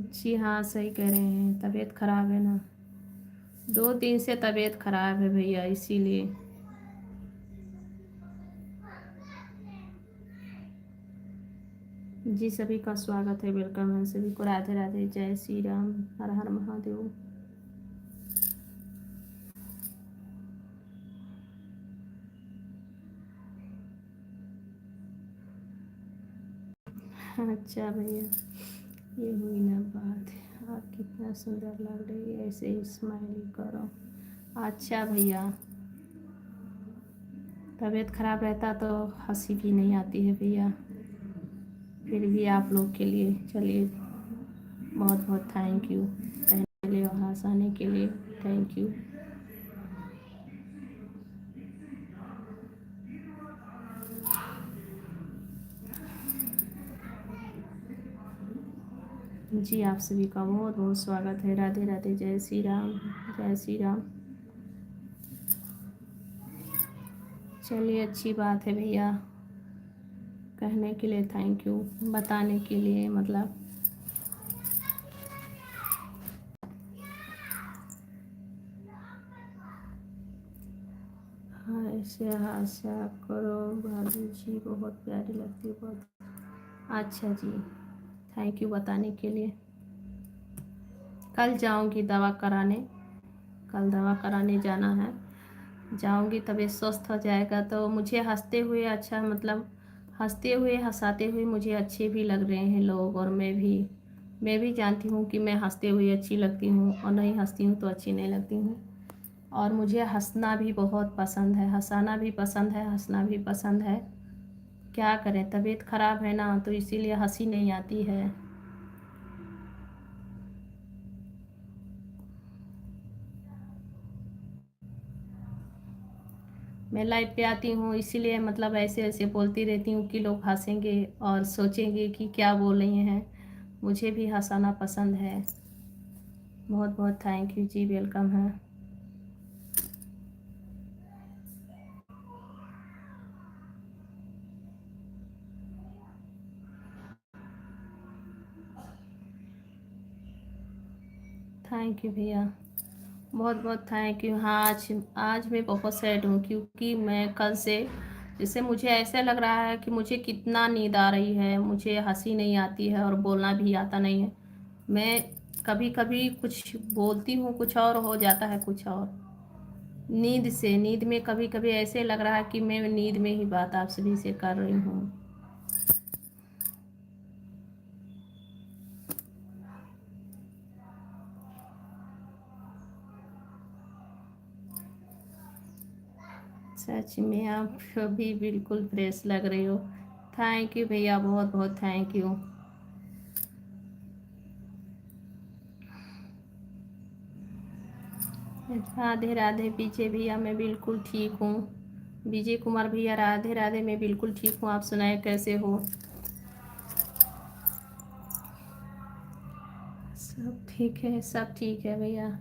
जी हाँ, सही कह रहे हैं, तबीयत ख़राब है ना, 2 दिन से तबीयत ख़राब है भैया, इसीलिए। जी सभी का स्वागत है, वेलकम है सभी को। राधे राधे, जय श्री राम, हर हर महादेव। अच्छा भैया, ये हुई ना बात, आप कितना सुंदर लग रही है, ऐसे ही स्माइल करो। अच्छा भैया, तबीयत ख़राब रहता तो हंसी भी नहीं आती है भैया, फिर भी आप लोग के लिए चलिए, बहुत बहुत थैंक यू कहने के लिए और हंसाने के लिए, थैंक यू। जी आप सभी का बहुत बहुत स्वागत है। राधे राधे, जय श्री राम, जय श्री राम। चलिए, अच्छी बात है भैया, कहने के लिए थैंक यू, बताने के लिए मतलब। हाँ, ऐसे आशा करो भाभी जी, बहुत प्यारी लगती है, बहुत। अच्छा जी, थैंक यू बताने के लिए। कल जाऊंगी दवा कराने, कल दवा कराने जाना है, जाऊंगी तभी स्वस्थ हो जाएगा। तो मुझे हंसते हुए अच्छा मतलब हंसते हुए हंसाते हुए मुझे अच्छे भी लग रहे हैं लोग, और मैं भी जानती हूँ कि मैं हंसते हुए अच्छी लगती हूँ, और नहीं हंसती हूँ तो अच्छी नहीं लगती हूँ। और मुझे हंसना भी बहुत पसंद है, हंसाना भी पसंद है, हंसना भी पसंद है। क्या करें, तबीयत ख़राब है ना, तो इसीलिए हंसी नहीं आती है। मैं लाइव पे आती हूँ इसीलिए मतलब ऐसे ऐसे बोलती रहती हूँ कि लोग हंसेंगे और सोचेंगे कि क्या बोल रही हैं। मुझे भी हंसाना पसंद है। बहुत बहुत थैंक यू जी, वेलकम है। थैंक यू भैया, बहुत बहुत थैंक यू। हाँ, आज आज मैं बहुत सैड हूँ, क्योंकि मैं कल से जैसे मुझे ऐसा लग रहा है कि मुझे कितना नींद आ रही है, मुझे हंसी नहीं आती है और बोलना भी आता नहीं है। मैं कभी कभी कुछ बोलती हूँ कुछ और हो जाता है कुछ और। नींद में कभी कभी ऐसे लग रहा है कि मैं नींद में ही बात आप सभी से कर रही हूँ। सच में आप भी बिल्कुल फ्रेश लग रही हो। थैंक यू भैया, बहुत बहुत थैंक यू। राधे राधे विजय भैया, मैं बिल्कुल ठीक हूँ। विजय कुमार भैया, राधे राधे, मैं बिल्कुल ठीक हूँ, आप सुनाए कैसे हो? सब ठीक है, सब ठीक है भैया।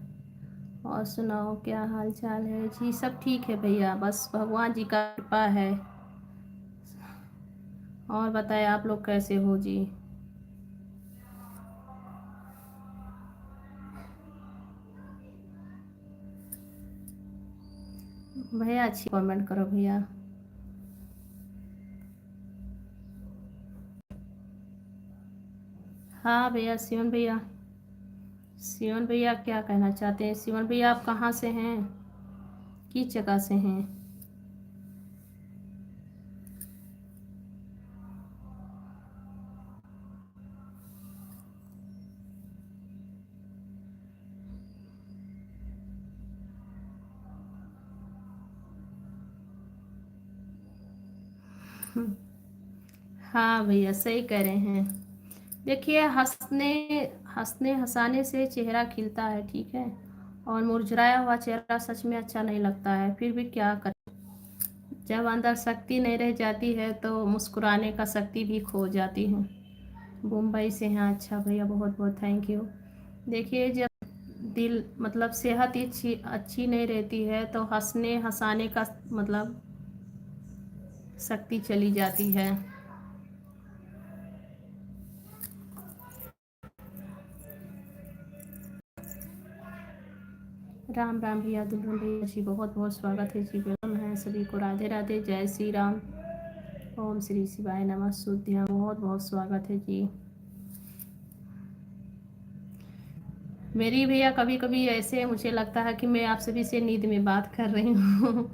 और सुनाओ क्या हाल चाल है जी? सब ठीक है भैया, बस भगवान जी का कृपा है। और बताए आप लोग कैसे हो जी? भैया अच्छी कमेंट करो भैया। हाँ भैया, सिमन भैया, सिमन भैया क्या कहना चाहते हैं? सिमन भैया आप कहाँ से हैं, किस जगह से हैं? हाँ भैया, सही कह रहे हैं। देखिए, हंसने हंसने हंसाने से चेहरा खिलता है, ठीक है। और मुरझाया हुआ चेहरा सच में अच्छा नहीं लगता है, फिर भी क्या करें, जब अंदर शक्ति नहीं रह जाती है तो मुस्कुराने का शक्ति भी खो जाती है। मुंबई से हैं, अच्छा भैया, बहुत बहुत थैंक यू। देखिए, जब दिल मतलब सेहत अच्छी अच्छी नहीं रहती है तो हंसने हंसाने का मतलब शक्ति चली जाती है। राम राम भैया, दुल्हन भैया जी, बहुत बहुत स्वागत है जी, वेलकम है सभी को, राधे राधे, जय श्री राम, ओम श्री शिवाय नमः शुद्धियाँ, बहुत बहुत स्वागत है जी। मेरी भैया कभी कभी ऐसे मुझे लगता है कि मैं आप सभी से नींद में बात कर रही हूँ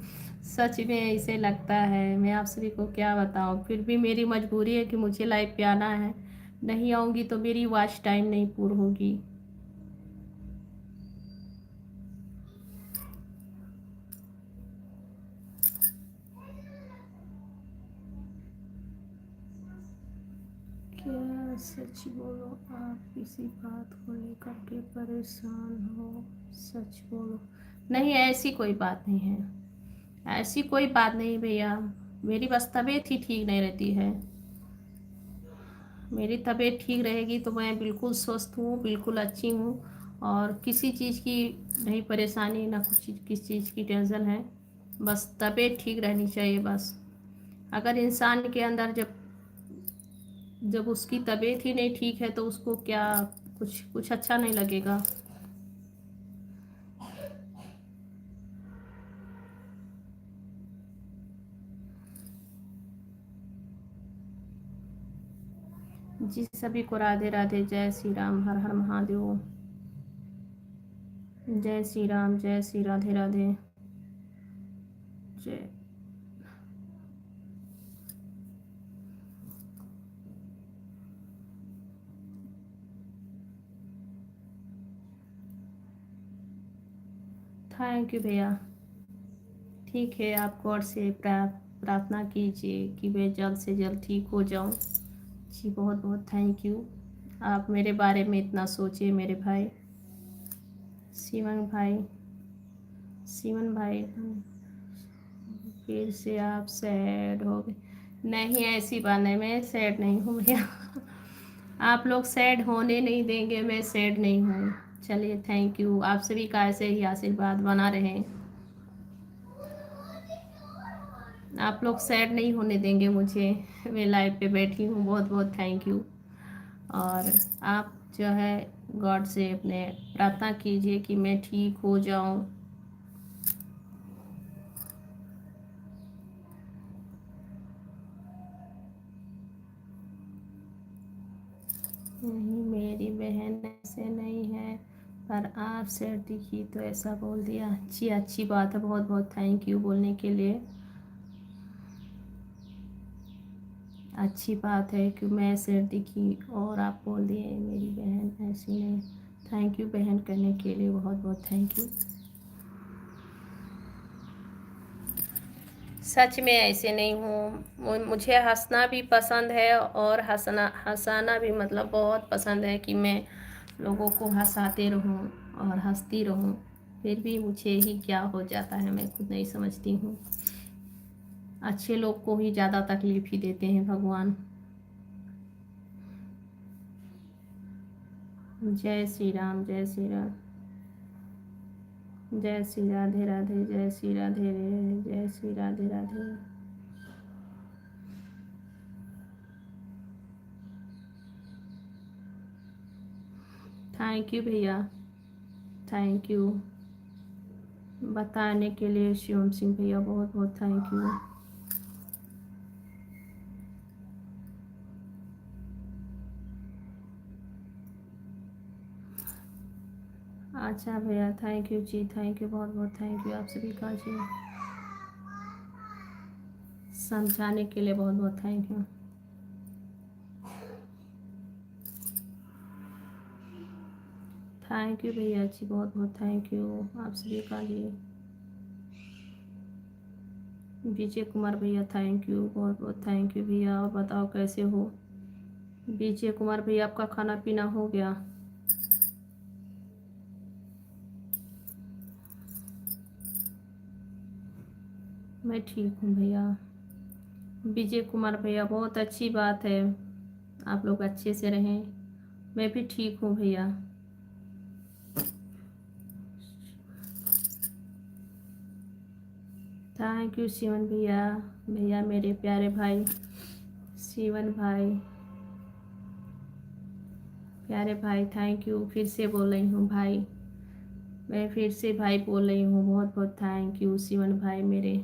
सच में ऐसे लगता है, मैं आप सभी को क्या बताऊँ, फिर भी मेरी मजबूरी है कि मुझे लाइव पे आना है, नहीं आऊँगी तो मेरी वॉच टाइम नहीं पूरी होगी। क्या सच बोलो, आप किसी बात को लेकर के परेशान हो, सच बोलो। नहीं, ऐसी कोई बात नहीं है, ऐसी कोई बात नहीं भैया, मेरी बस तबीयत ही ठीक नहीं रहती है। मेरी तबीयत ठीक रहेगी तो मैं बिल्कुल स्वस्थ हूँ, बिल्कुल अच्छी हूँ, और किसी चीज़ की नहीं परेशानी, ना कुछ किस चीज़ की टेंशन है, बस तबीयत ठीक रहनी चाहिए बस। अगर इंसान के अंदर जब जब उसकी तबीयत ही नहीं ठीक है तो उसको क्या कुछ कुछ अच्छा नहीं लगेगा। जी सभी को राधे राधे, जय श्री राम, हर हर महादेव, जय श्री राम, जय श्री राधे राधे, जय। थैंक यू भैया। ठीक है, आप गॉड से प्रार्थना कीजिए कि मैं जल्द से जल्द ठीक हो जाऊं। जी बहुत बहुत थैंक यू, आप मेरे बारे में इतना सोचिए मेरे भाई। भाई सीमन भाई, फिर से आप सैड हो गए? नहीं, ऐसी बात नहीं, मैं सैड नहीं हूँ भैया आप लोग सैड होने नहीं देंगे, मैं सैड नहीं हूँ। चलिए, थैंक यू, आप सभी का ऐसे ही आशीर्वाद बना रहे, आप लोग सैड नहीं होने देंगे मुझे, मैं लाइव पे बैठी हूँ, बहुत बहुत थैंक यू। और आप जो है गॉड से अपने प्रार्थना कीजिए कि मैं ठीक हो जाऊँ। नहीं, मेरी बहन ऐसे नहीं है, पर आप सैड दिखी तो ऐसा बोल दिया। अच्छी अच्छी बात है, बहुत बहुत थैंक यू बोलने के लिए। अच्छी बात है कि मैं सैड दिखी और आप बोल दिए मेरी बहन ऐसी नहीं। थैंक यू बहन करने के लिए, बहुत बहुत थैंक यू। सच में ऐसे नहीं हूँ, मुझे हंसना भी पसंद है और हंसाना भी मतलब बहुत पसंद है कि मैं लोगों को हंसाते रहूं और हंसती रहूं, फिर भी मुझे ही क्या हो जाता है मैं खुद नहीं समझती हूँ। अच्छे लोग को ही ज़्यादा तकलीफ ही देते हैं भगवान। जय श्री राम, जय श्री राम, जय श्री राधे राधे, जय श्री राधे, जय श्री राधे राधे। थैंक यू भैया, थैंक यू बताने के लिए शिवम सिंह भैया, बहुत बहुत थैंक यू। अच्छा भैया, थैंक यू जी, थैंक यू, बहुत बहुत थैंक यू आप सभी का जी, समझाने के लिए बहुत बहुत थैंक यू। थैंक यू भैया जी, बहुत बहुत थैंक यू आप सभी का जी। विजय कुमार भैया, थैंक यू, बहुत बहुत थैंक यू भैया। और बताओ कैसे हो विजय कुमार भैया, आपका खाना पीना हो गया? मैं ठीक हूँ भैया। विजय कुमार भैया, बहुत अच्छी बात है, आप लोग अच्छे से रहें। मैं भी ठीक हूँ भैया। थैंक यू शिवन भैया। भैया मेरे प्यारे भाई शिवन भाई, प्यारे भाई, थैंक यू। फिर से बोल रही हूँ भाई, मैं फिर से भाई बोल रही हूँ, बहुत बहुत थैंक यू शिवन भाई मेरे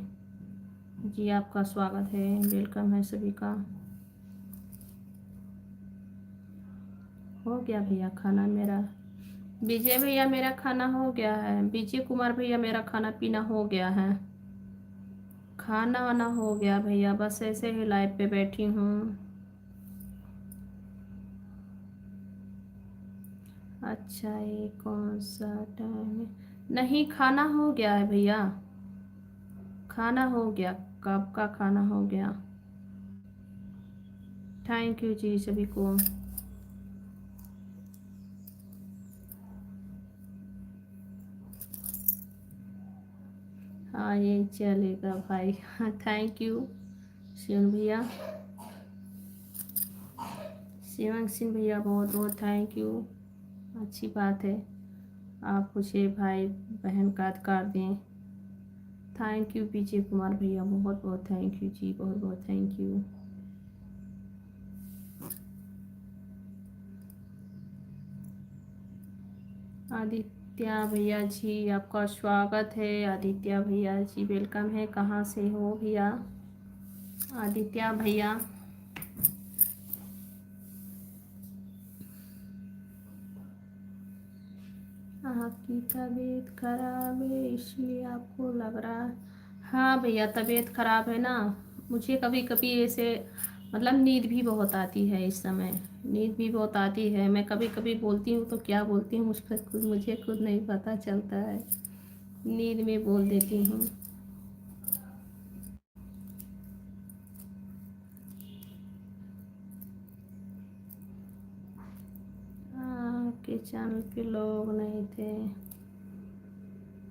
जी। आपका स्वागत है, वेलकम है सभी का। हो गया भैया खाना मेरा। विजय भैया मेरा खाना हो गया है। विजय कुमार भैया मेरा खाना पीना हो गया है। खाना वाना हो गया भैया, बस ऐसे ही लाइव पे बैठी हूँ। अच्छा, ये कौन सा टाइम है? नहीं, खाना हो गया है भैया, खाना हो गया। कब का खाना हो गया। थैंक यू जी सभी को। हाँ ये चलेगा भाई। हाँ थैंक यू शिवन भैया, शिवंग सिंह भैया, बहुत बहुत थैंक यू। अच्छी बात है, आप मुझे भाई बहन का अधिकार दें। थैंक यू विजय कुमार भैया, बहुत बहुत थैंक यू जी, बहुत बहुत थैंक यू। आदित्य भैया जी, आपका स्वागत है। आदित्य भैया जी वेलकम है। कहाँ से हो भैया आदित्य भैया? आपकी तबीयत खराब है इसलिए आपको लग रहा है। हाँ भैया तबीयत खराब है ना, मुझे कभी कभी ऐसे मतलब नींद भी बहुत आती है। इस समय नींद भी बहुत आती है। मैं कभी कभी बोलती हूँ तो क्या बोलती हूँ मुझे खुद नहीं पता चलता है, नींद में बोल देती हूँ। आपके चैनल पे लोग नहीं थे?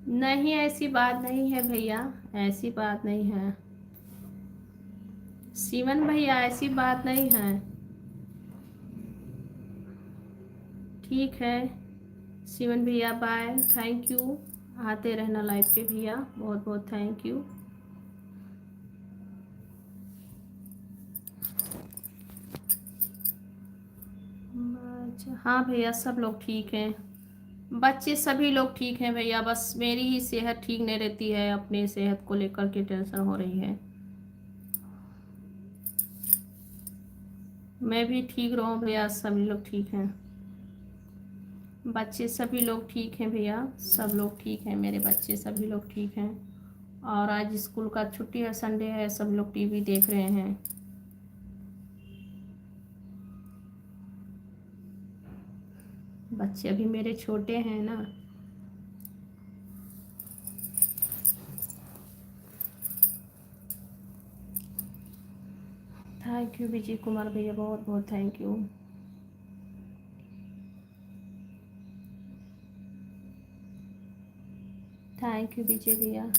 नहीं ऐसी बात नहीं है भैया, ऐसी बात नहीं है शिवन भैया, ऐसी बात नहीं है। ठीक है शिवन भैया, बाय, थैंक यू। आते रहना लाइव पे भैया, बहुत बहुत थैंक यू। हाँ भैया सब लोग ठीक हैं, बच्चे सभी लोग ठीक हैं भैया, बस मेरी ही सेहत ठीक नहीं रहती है, अपनी सेहत को लेकर के टेंशन हो रही है। मैं भी ठीक रहूँ भैया, सभी लोग ठीक हैं, बच्चे सभी लोग ठीक हैं भैया, सब लोग ठीक हैं, मेरे बच्चे सभी लोग ठीक हैं। और आज स्कूल का छुट्टी है, संडे है, सब लोग टीवी देख रहे हैं। बच्चे अभी मेरे छोटे हैं ना। थैंक यू विजय कुमार भैया, बहुत बहुत थैंक यू। थैंक यू विजय भैया।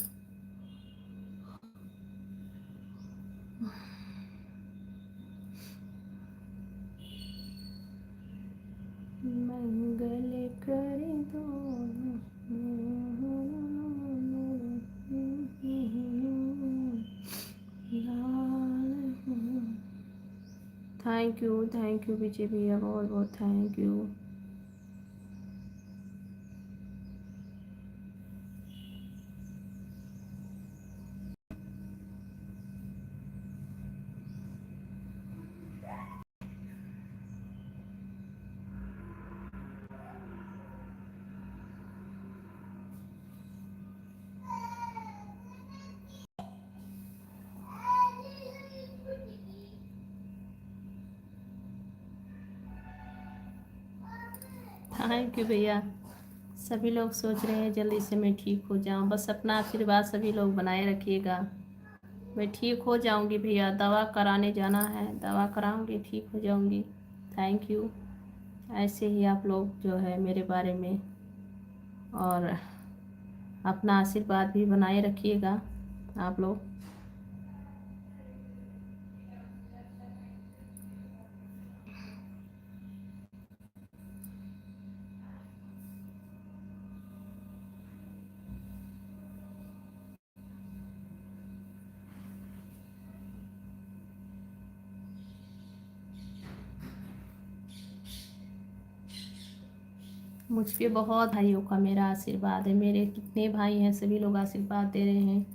मंगल कर दो। थैंक यू विजय भैया, बहुत बहुत थैंक यू। थैंक यू भैया। सभी लोग सोच रहे हैं जल्दी से मैं ठीक हो जाऊं, बस अपना आशीर्वाद सभी लोग बनाए रखिएगा। मैं ठीक हो जाऊंगी भैया, दवा कराने जाना है, दवा कराऊंगी, ठीक हो जाऊंगी। Thank you. ऐसे ही आप लोग जो है मेरे बारे में और अपना आशीर्वाद भी बनाए रखिएगा। आप लोग। मुझ पे बहुत भाइयों का मेरा आशीर्वाद है। मेरे कितने भाई हैं, सभी लोग आशीर्वाद दे रहे हैं।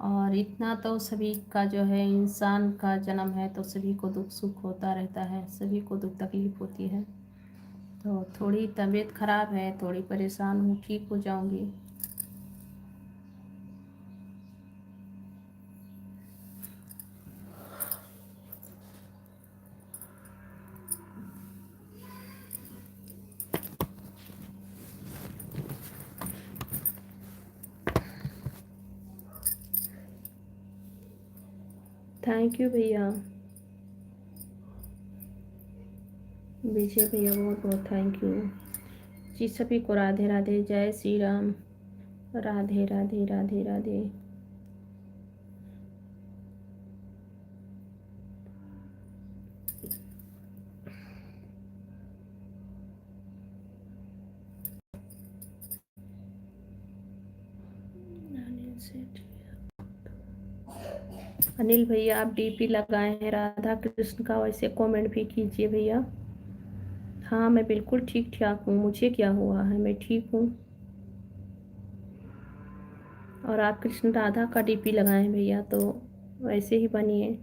और इतना तो सभी का जो है, इंसान का जन्म है तो सभी को दुख सुख होता रहता है, सभी को दुख तकलीफ होती है। तो थोड़ी तबीयत ख़राब है, थोड़ी परेशान हूँ, ठीक हो जाऊँगी। थैंक यू भैया, विजय भैया, बहुत बहुत थैंक यू जी। सभी को राधे राधे, जय श्री राम, राधे राधे राधे राधे। अनिल भैया, आप डीपी लगाए हैं राधा कृष्ण का, वैसे कमेंट भी कीजिए भैया। हाँ, मैं बिल्कुल ठीक ठाक हूँ, मुझे क्या हुआ है, मैं ठीक हूँ। और आप कृष्ण राधा का डीपी लगाए हैं भैया, तो वैसे ही बनिए।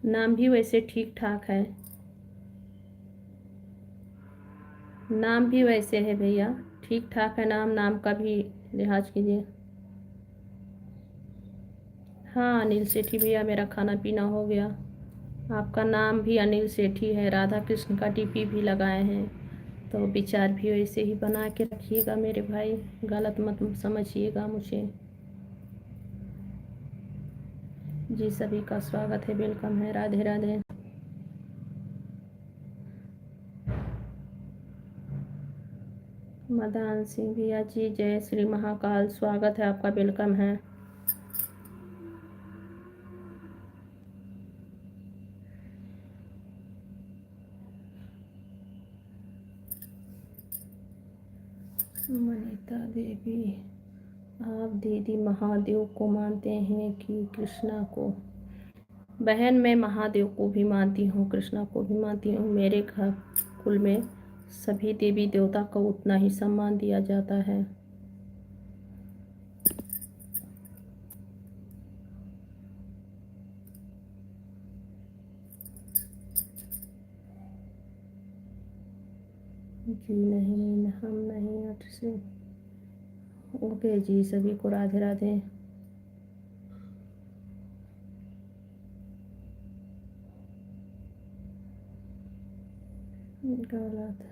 नाम भी वैसे ठीक ठाक है, नाम भी वैसे है भैया, ठीक ठाक है नाम, नाम का भी लिहाज कीजिए। हाँ अनिल सेठी भैया, मेरा खाना पीना हो गया। आपका नाम भी अनिल सेठी है, राधा कृष्ण का डीपी भी लगाए हैं, तो विचार भी वैसे ही बना के रखिएगा मेरे भाई, गलत मत समझिएगा मुझे जी। सभी का स्वागत है, वेलकम है, राधे राधे। मदान सिंह भैया जी, जय श्री महाकाल, स्वागत है आपका, वेलकम है। मनीता देवी, आप दीदी महादेव को मानते हैं कि कृष्णा को? बहन, मैं महादेव को भी मानती हूँ, कृष्णा को भी मानती हूँ। मेरे घर कुल में सभी देवी देवता को उतना ही सम्मान दिया जाता है। जी नहीं, हम नहीं, 8 से। ओके जी, सभी को राधे राधे। गलत।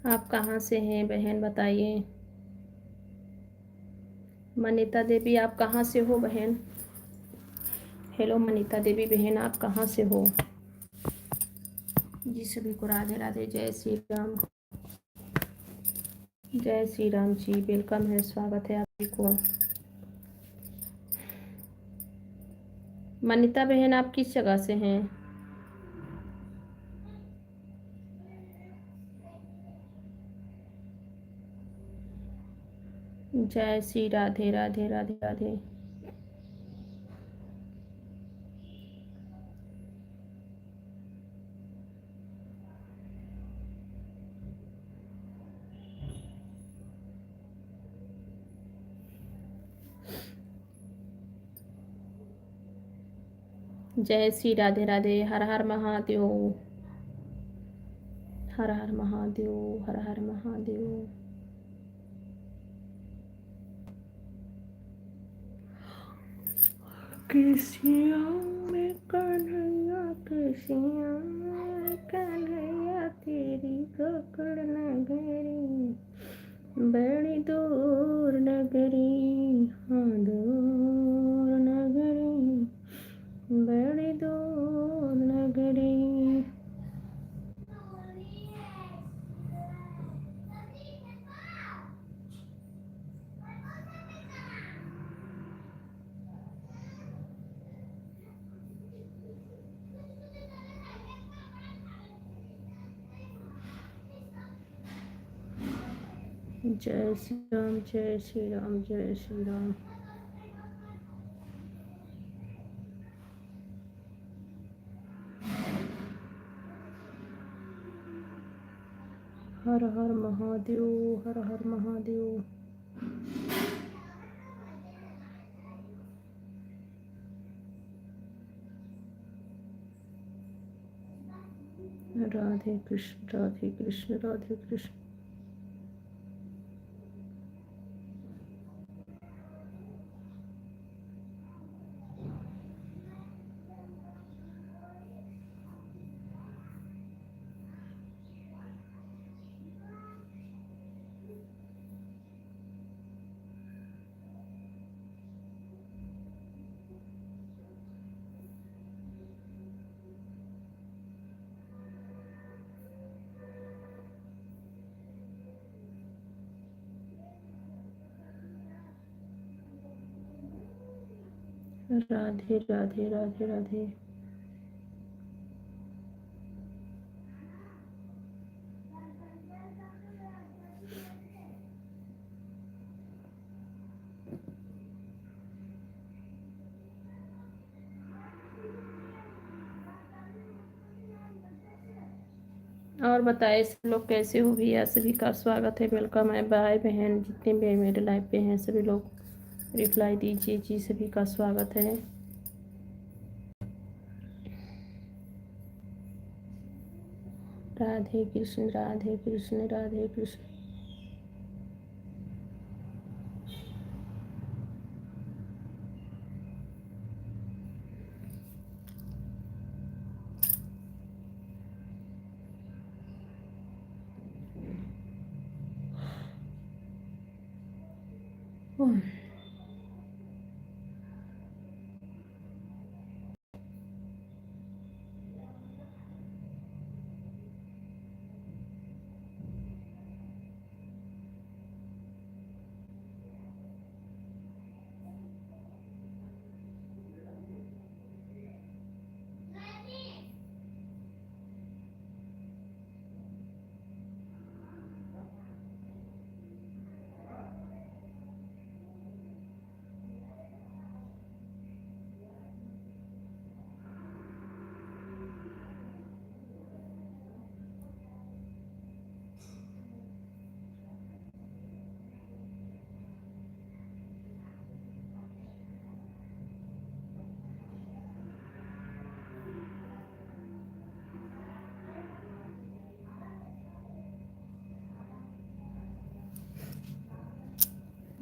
आप कहाँ से हैं बहन, बताइए। मनीता देवी, आप कहाँ से हो बहन? हेलो मनीता देवी बहन, आप कहाँ से हो जी? सभी को राधे राधे, जय श्री राम, जय श्री राम जी, वेलकम है, स्वागत है आप सभी को। मनीता बहन, आप किस जगह से हैं? जय श्री राधे राधे राधे राधे। जय श्री राधे राधे, हर हर महादेव, हर हर महादेव, हर हर महादेव। कृष्णा में कन्हैया, कृष्णा में कन्हैया, तेरी बड़ी दूर नगरी, हाँ दूर नगरी, बड़ी दूर नगरी। जय श्री राम, जय श्री राम, जय श्री राम। हर हर महादेव, हर हर महादेव। राधे कृष्ण, राधे कृष्ण, राधे कृष्ण। राधे राधे राधे राधे। और बताए सब लोग कैसे हो भैया? सभी का स्वागत है, वेलकम है। भाई बहन जितने भी मेरे लाइव पे हैं सभी लोग रिप्लाई दीजिए जी, सभी का स्वागत है। राधे कृष्ण, राधे कृष्ण, राधे कृष्ण।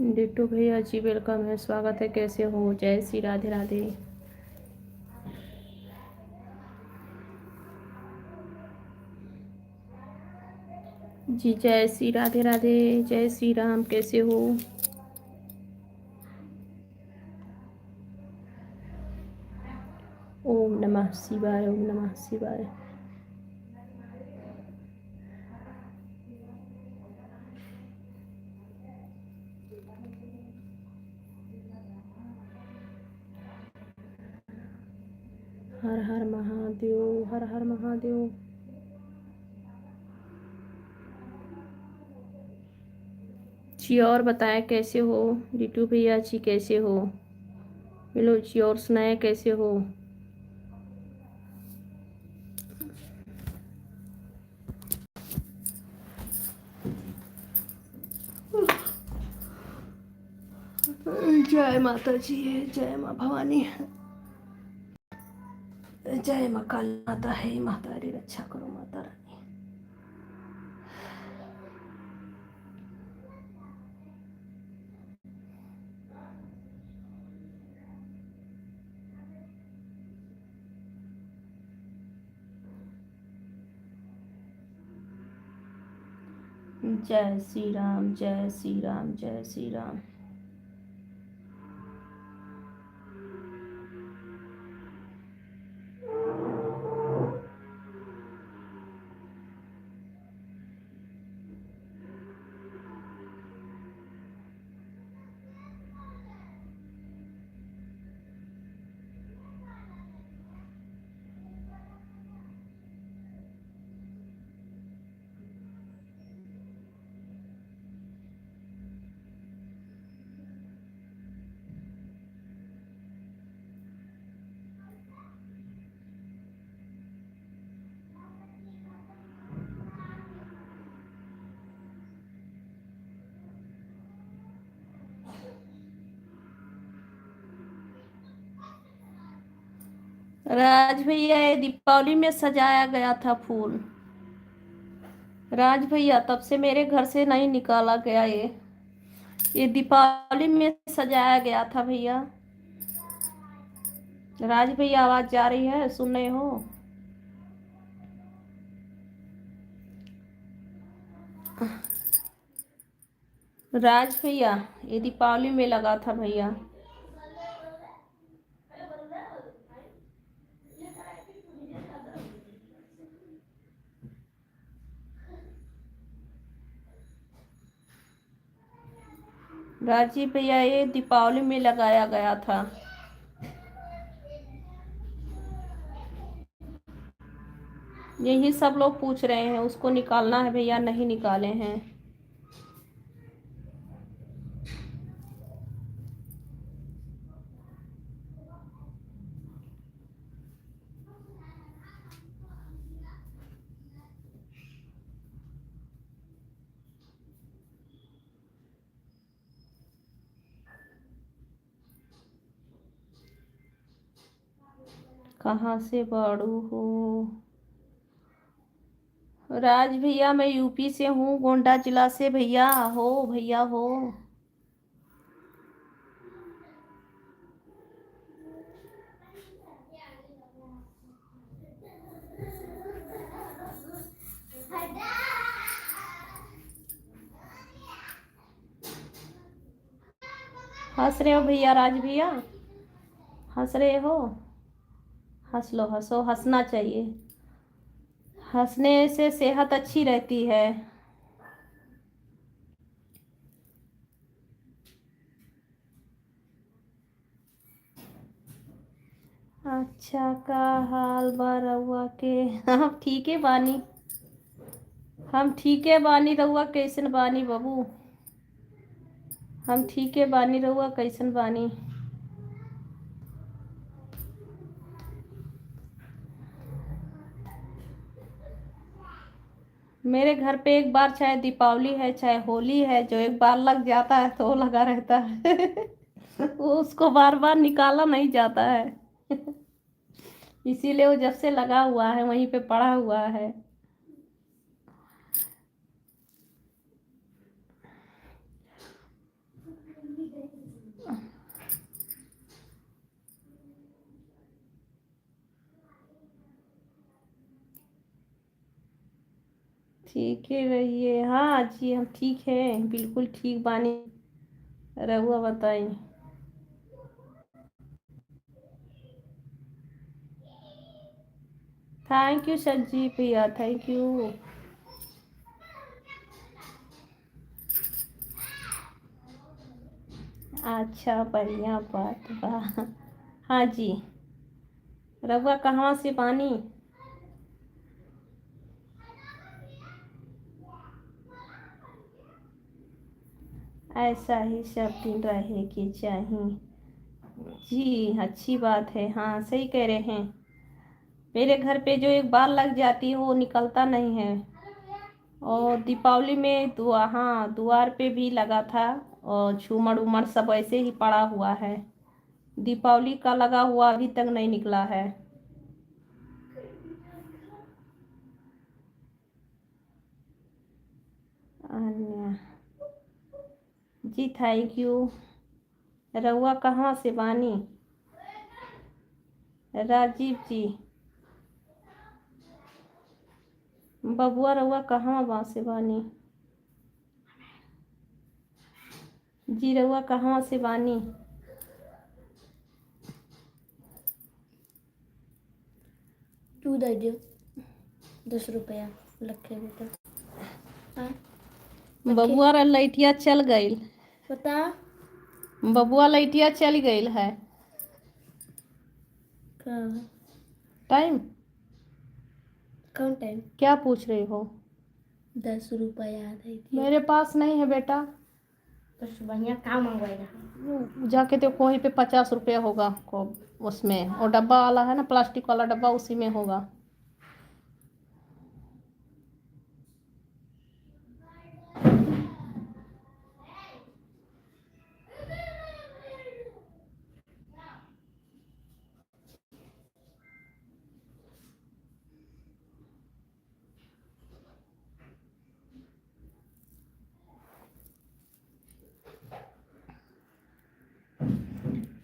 डिट्टू भैया जी वेलकम है, स्वागत है। कैसे हो? जय श्री राधे राधे जी, जय श्री राधे राधे, जय श्री राम। कैसे हो? ओम नमः शिवाय, ओम नमः शिवाय। हर हर महादेव, हर हर महादेव। जी और बताएं कैसे हो? डिट्टू भैया जी कैसे हो? हेलो जी, और सुनाए कैसे हो? जय माता जी है, जय माँ भवानी है, जय माँ काली माता है। माता रे रक्षा करो माता रानी। जय श्री राम, जय श्री राम, जय श्री राम। राज भैया, ये दीपावली में सजाया गया था फूल। राज भैया, तब से मेरे घर से नहीं निकाला गया ये दीपावली में सजाया गया था भैया। राज भैया, आवाज जा रही है, सुन रहे हो? राज भैया, ये दीपावली में लगा था भैया। राजीव भैया, ये दीपावली में लगाया गया था। यही सब लोग पूछ रहे हैं, उसको निकालना है भैया, नहीं निकाले हैं। कहाँ से बाड़ू हो? राज भैया, मैं यूपी से हूँ, गोंडा जिला से भैया हो, भैया हो। हंस रहे हो भैया? राज भैया, हंस रहे हो? हंस लो, हंसो, हंसना चाहिए। हंसने से सेहत अच्छी रहती है। अच्छा का हाल बा रउआ के? हम ठीक है बानी, हम ठीक है बानी। रउआ कैसन बानी बाबू? हम ठीक है बानी, रउआ कैसन बानी? मेरे घर पे एक बार, चाहे दीपावली है चाहे होली है, जो एक बार लग जाता है तो वो लगा रहता है। वो उसको बार बार निकाला नहीं जाता है। इसीलिए वो जब से लगा हुआ है वहीं पे पड़ा हुआ है। ठीक है रहिए। हाँ जी, हम ठीक है, बिल्कुल ठीक बानी। रहुआ बताई। थैंक यू सर जी भैया, थैंक यू। अच्छा, बढ़िया बात बा। हाँ जी। रहुआ कहाँ से बानी? ऐसा ही सब दिन रहे कि चाहिए। जी, अच्छी बात है। हाँ, सही कह रहे हैं। मेरे घर पे जो एक बार लग जाती है वो निकलता नहीं है। और दीपावली में हाँ, द्वार पे भी लगा था। और झूमर उमर सब ऐसे ही पड़ा हुआ है। दीपावली का लगा हुआ अभी तक नहीं निकला है। अन्य जी, थैंक यू। रउआ कहाँ से बानी? राजीव जी। बबुआ, रउआ कहाँ बा से बानी? जी रहुआ कहाँ से बानी? तू दे दो 10 रुपया लखे बेटा। हाँ बबुआ रा लइटिया चल गईल। बता बबुआ लइटिया चल गईल है। टाइम कौन टाइम? क्या पूछ रही हो? 10 रुपया याद है मेरे पास नहीं है बेटा। तो बढ़िया काम मंगवाएगा। जाके देखो वहीं पे 50 रुपया होगा को उसमें, और डब्बा वाला है ना, प्लास्टिक वाला डब्बा, उसी में होगा।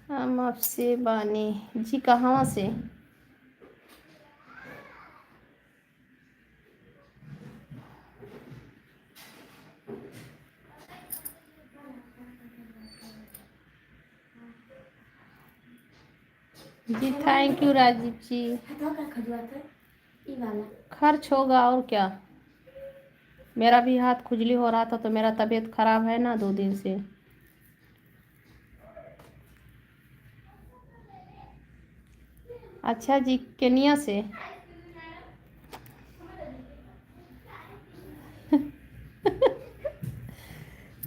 हम आपसे बानी जी कहाँ से? जी थैंक यू राजीव जी। खर्च होगा और क्या। मेरा भी हाथ खुजली हो रहा था तो मेरा तबीयत खराब है ना 2 दिन से। अच्छा जी केनिया से।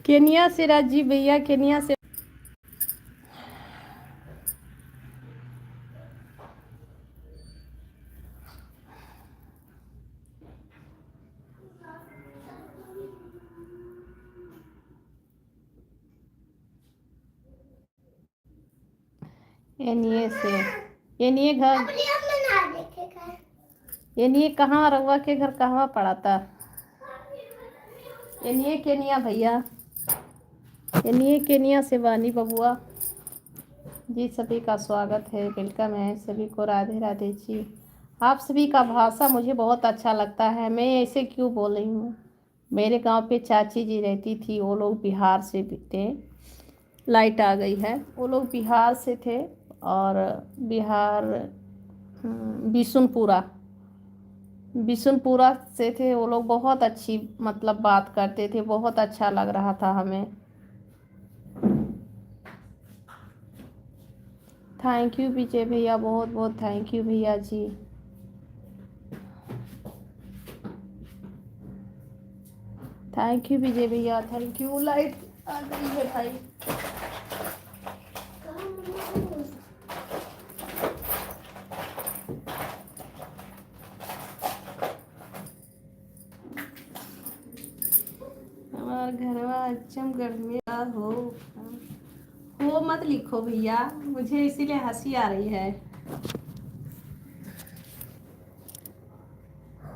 केनिया से राजीव भैया, केनिया से। एनिए से। एनिए घर, एनिए कहाँ, रउआ के घर कहाँ पड़ा था? एनिए केनिया भैया, एनिए केनिया से बानी बबुआ जी। सभी का स्वागत है, वेलकम है सभी को। राधे राधे जी। आप सभी का भाषा मुझे बहुत अच्छा लगता है। मैं ऐसे क्यों बोल रही हूँ, मेरे गांव पे चाची जी रहती थी, वो लोग बिहार से भी थे। लाइट आ गई है। वो लोग बिहार से थे, और बिहार बिशुनपुरा, बिशुनपुरा से थे वो लोग। बहुत अच्छी मतलब बात करते थे, बहुत अच्छा लग रहा था हमें। थैंक यू विजय भैया, बहुत बहुत थैंक यू भैया जी। थैंक यू विजय भैया, थैंक यू। लाइट आ गई है भाई। हमारा घरवा आजमगढ़ में हो मत लिखो भैया, मुझे इसीलिए हंसी आ रही है।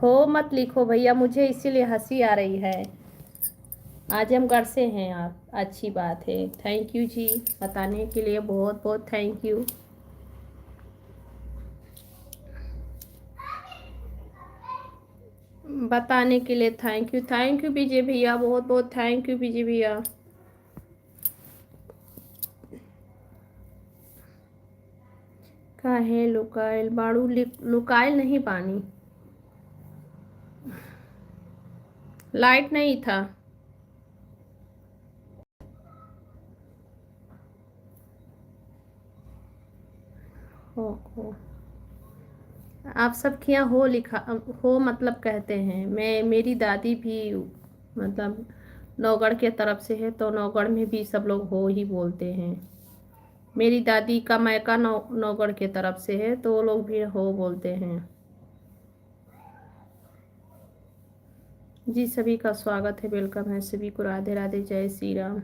हो मत लिखो भैया, मुझे इसीलिए हंसी आ रही है। आजमगढ़ से हैं आप, अच्छी बात है। थैंक यू जी, बताने के लिए बहुत बहुत थैंक यू। बताने के लिए थैंक यू विजय भैया, बहुत बहुत थैंक यू विजय भैया। काहे लुकाइल बाड़ू? लुकाइल नहीं पानी, लाइट नहीं था। हो आप सबके यहाँ हो लिखा, हो मतलब कहते हैं। मेरी दादी भी मतलब नौगढ़ के तरफ से है, तो नौगढ़ में भी सब लोग हो ही बोलते हैं। मेरी दादी का मायका नौगढ़ के तरफ से है, तो वो लोग भी हो बोलते हैं जी। सभी का स्वागत है, वेलकम है सभी को। राधे राधे, जय श्री राम।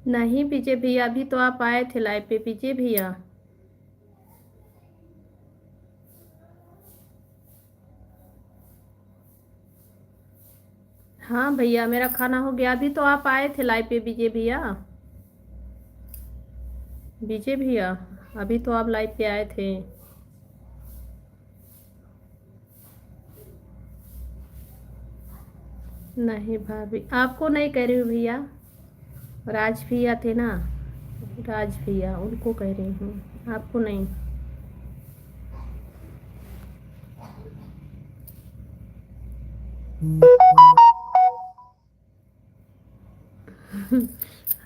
नहीं विजय भैया, अभी तो आप आए थे लाइव पे विजय भैया। हाँ भैया मेरा खाना हो गया। अभी तो आप आए थे लाइव पे विजय भैया। विजय भैया अभी तो आप लाइव पे आए थे। नहीं भाभी आपको नहीं कह रही हूँ भैया, राज भैया थे ना, राज भैया उनको कह रही हूँ, आपको नहीं।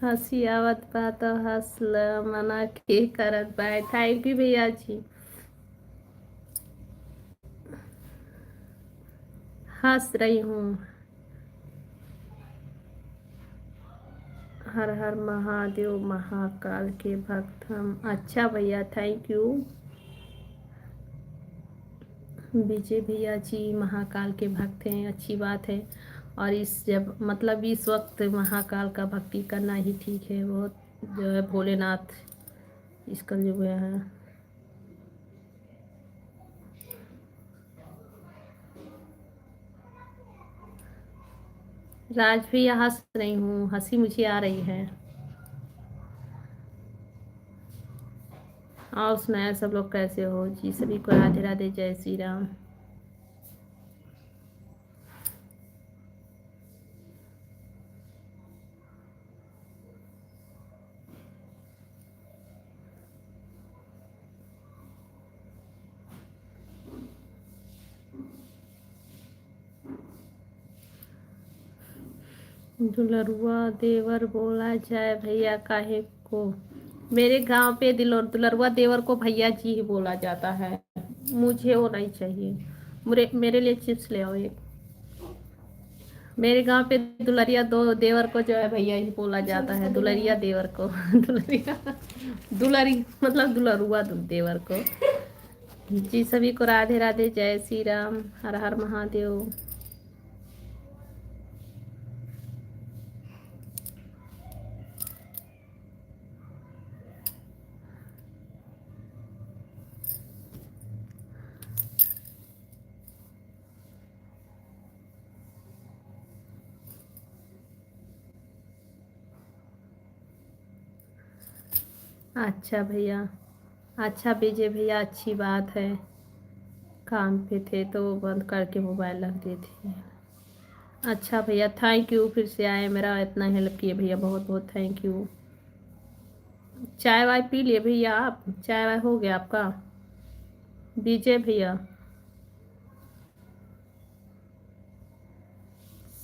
हंसी आवत बा तो हंसल, मना के करत बाय। थैंक यू भैया जी। हंस रही हूँ। हर हर महादेव महाकाल के भक्त हम। अच्छा भैया थैंक यू। विजय भैया जी महाकाल के भक्त हैं, अच्छी बात है। और इस जब मतलब इस वक्त महाकाल का भक्ति करना ही ठीक है। बहुत जो है भोलेनाथ इस कलयुग में है। राज भैया हंस रही हूँ, हंसी मुझे आ रही है। और सुनाया सब लोग कैसे हो जी? सभी को राधे राधे, जय श्री राम। दुलरुआ देवर बोला जाए भैया काहे को? मेरे गांव पे दुलरुआ देवर को भैया जी ही बोला जाता है। मुझे वो नहीं चाहिए। मेरे लिए चिप्स ले आओ एक। मेरे गांव पे दुलरिया दो देवर को जो है भैया ही बोला जाता है, दुलरिया देवर को। दुलरिया दुलरी मतलब दुलरुआ देवर को। जी सभी को राधे राधे, जय श्री राम, हर हर महादेव। अच्छा भैया, अच्छा विजय भैया अच्छी बात है। काम पे थे तो बंद करके मोबाइल रख दी थी। अच्छा भैया थैंक यू, फिर से आए, मेरा इतना हेल्प किए भैया, बहुत बहुत थैंक यू। चाय वाय पी लिए भैया आप? चाय वाय हो गया आपका विजय भैया?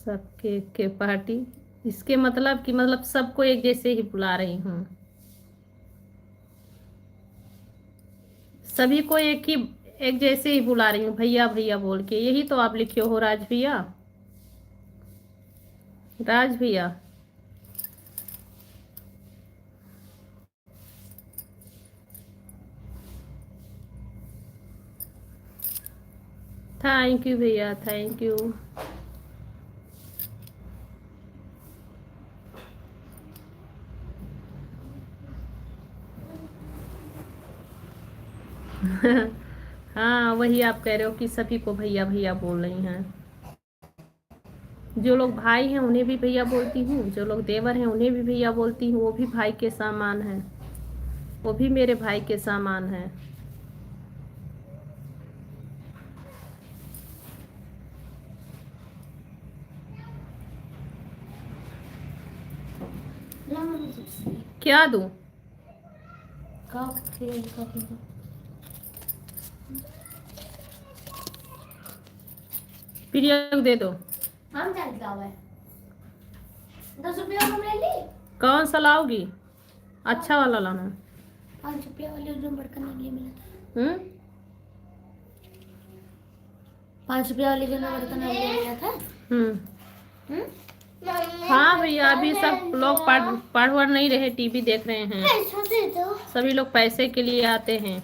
सबके के पार्टी इसके मतलब कि मतलब सबको एक जैसे ही बुला रही हूँ। सभी को एक जैसे ही बुला रही हूँ भैया भैया बोल के। यही तो आप लिखे हो राज भैया। राज भैया थैंक यू भैया, थैंक यू। हाँ वही आप कह रहे हो कि सभी को भैया भैया बोल रही हैं। जो लोग भाई हैं उन्हें भी भैया बोलती हूँ, जो लोग देवर हैं उन्हें भी भैया बोलती हूँ। वो भी भाई के सामान है, वो भी मेरे भाई के सामान है। क्या दूँ? प्रिया को दे दो। हम जान है 10 रुपया हम ले ली। कौन सा लाओगी? अच्छा वाला लाना। 5 रुपया वाले जो बर्तन के लिए मिला था। 5 रुपया वाले जो बर्तन के लिए मिला था। हाँ भैया अभी सब लोग पढ़ वढ़ नहीं रहे, टीवी देख रहे हैं। सभी लोग पैसे के लिए आते हैं।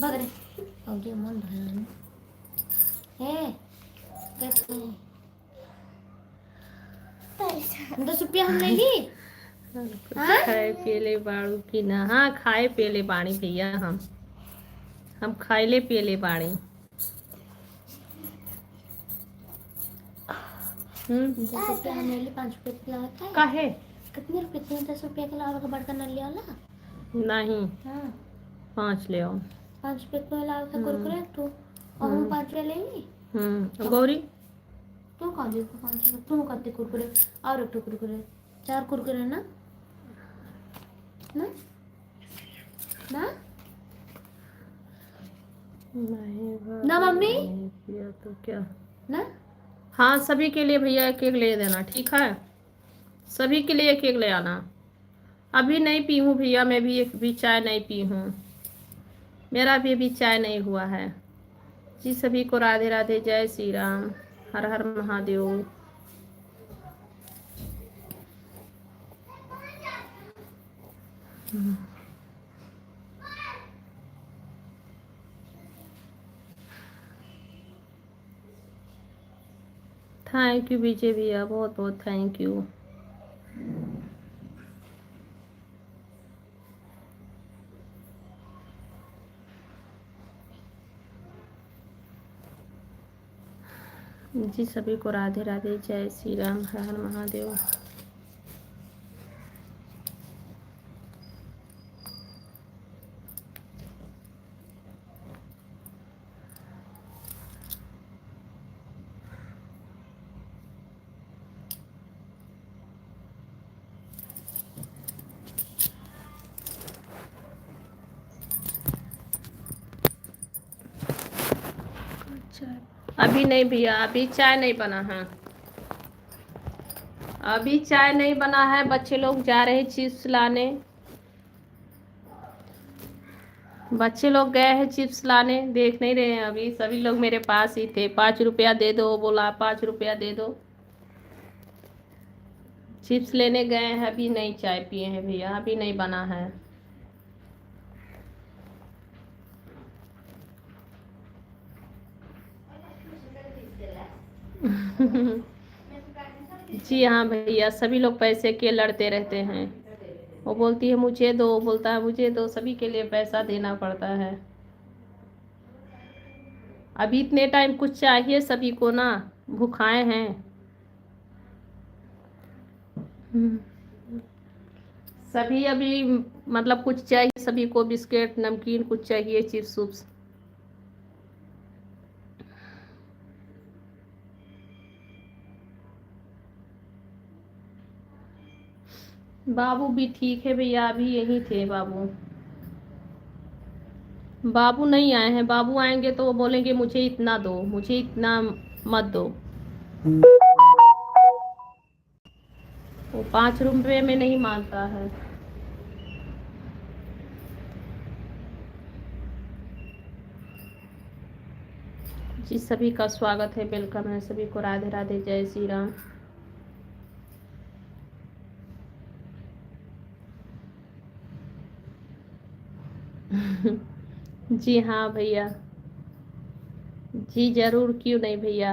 भाग रहे आगे मन है 10 रुपया हम ले ली। खाए पियले बाड़ू की ना? हाँ खाए पियले बाणी भैया, हम खाइले पियले बाणी। 10 रुपया हमें लिए 5 रुपये का लाया था। काहे? कितने रुपए थे? 10 रुपये का लावा का बड़का नली वाला। नहीं, हाँ 5 ले आओ। 5 रुपये का लावा था कुरकुरे तो, और हम 5 रुपये लेंगे। गौरी क्यों खा दी 5 रुपये? तुम खाते कुरकुरे और एक कुरकुरे, 4 कुरकुरे ना ना ना नहीं ना मम्मी नहीं किया तो क्या? ना। हाँ, सभी के लिए भैया एक एक ले देना, ठीक है? सभी के लिए एक एक ले आना। अभी नहीं पी हूँ भैया, मैं भी एक भी चाय नहीं पी हूँ, मेरा भी अभी चाय नहीं हुआ है। जी सभी को राधे राधे, जय श्री राम, हर हर महादेव। थैंक यू विजय भैया, बहुत बहुत थैंक यू। जी सभी को राधे राधे, जय श्री राम, हर हर महादेव। अभी नहीं भैया, अभी चाय नहीं बना है, अभी चाय नहीं बना है। बच्चे लोग जा रहे हैं चिप्स लाने, बच्चे लोग गए हैं चिप्स लाने, देख नहीं रहे हैं अभी, सभी लोग मेरे पास ही थे। 5 रुपया दे दो बोला, 5 रुपया दे दो। चिप्स लेने गए हैं, अभी नहीं चाय पिए हैं भैया, अभी नहीं बना है। जी हाँ भैया, सभी लोग पैसे के लड़ते रहते हैं। वो बोलती है मुझे दो, वो बोलता है मुझे दो, सभी के लिए पैसा देना पड़ता है। अभी इतने टाइम कुछ चाहिए सभी को ना, भूखाए हैं। सभी अभी मतलब कुछ चाहिए सभी को, बिस्किट नमकीन कुछ चाहिए, चिप्स उप्स। बाबू भी ठीक है भैया, अभी यहीं थे बाबू। बाबू नहीं आए हैं, बाबू आएंगे तो वो बोलेंगे मुझे इतना दो, मुझे इतना मत दो। वो 5 रुपए में नहीं मानता है। जी सभी का स्वागत है, वेलकम है सभी को, राधे राधे, जय श्री राम। जी हाँ भैया, जी जरूर, क्यों नहीं भैया।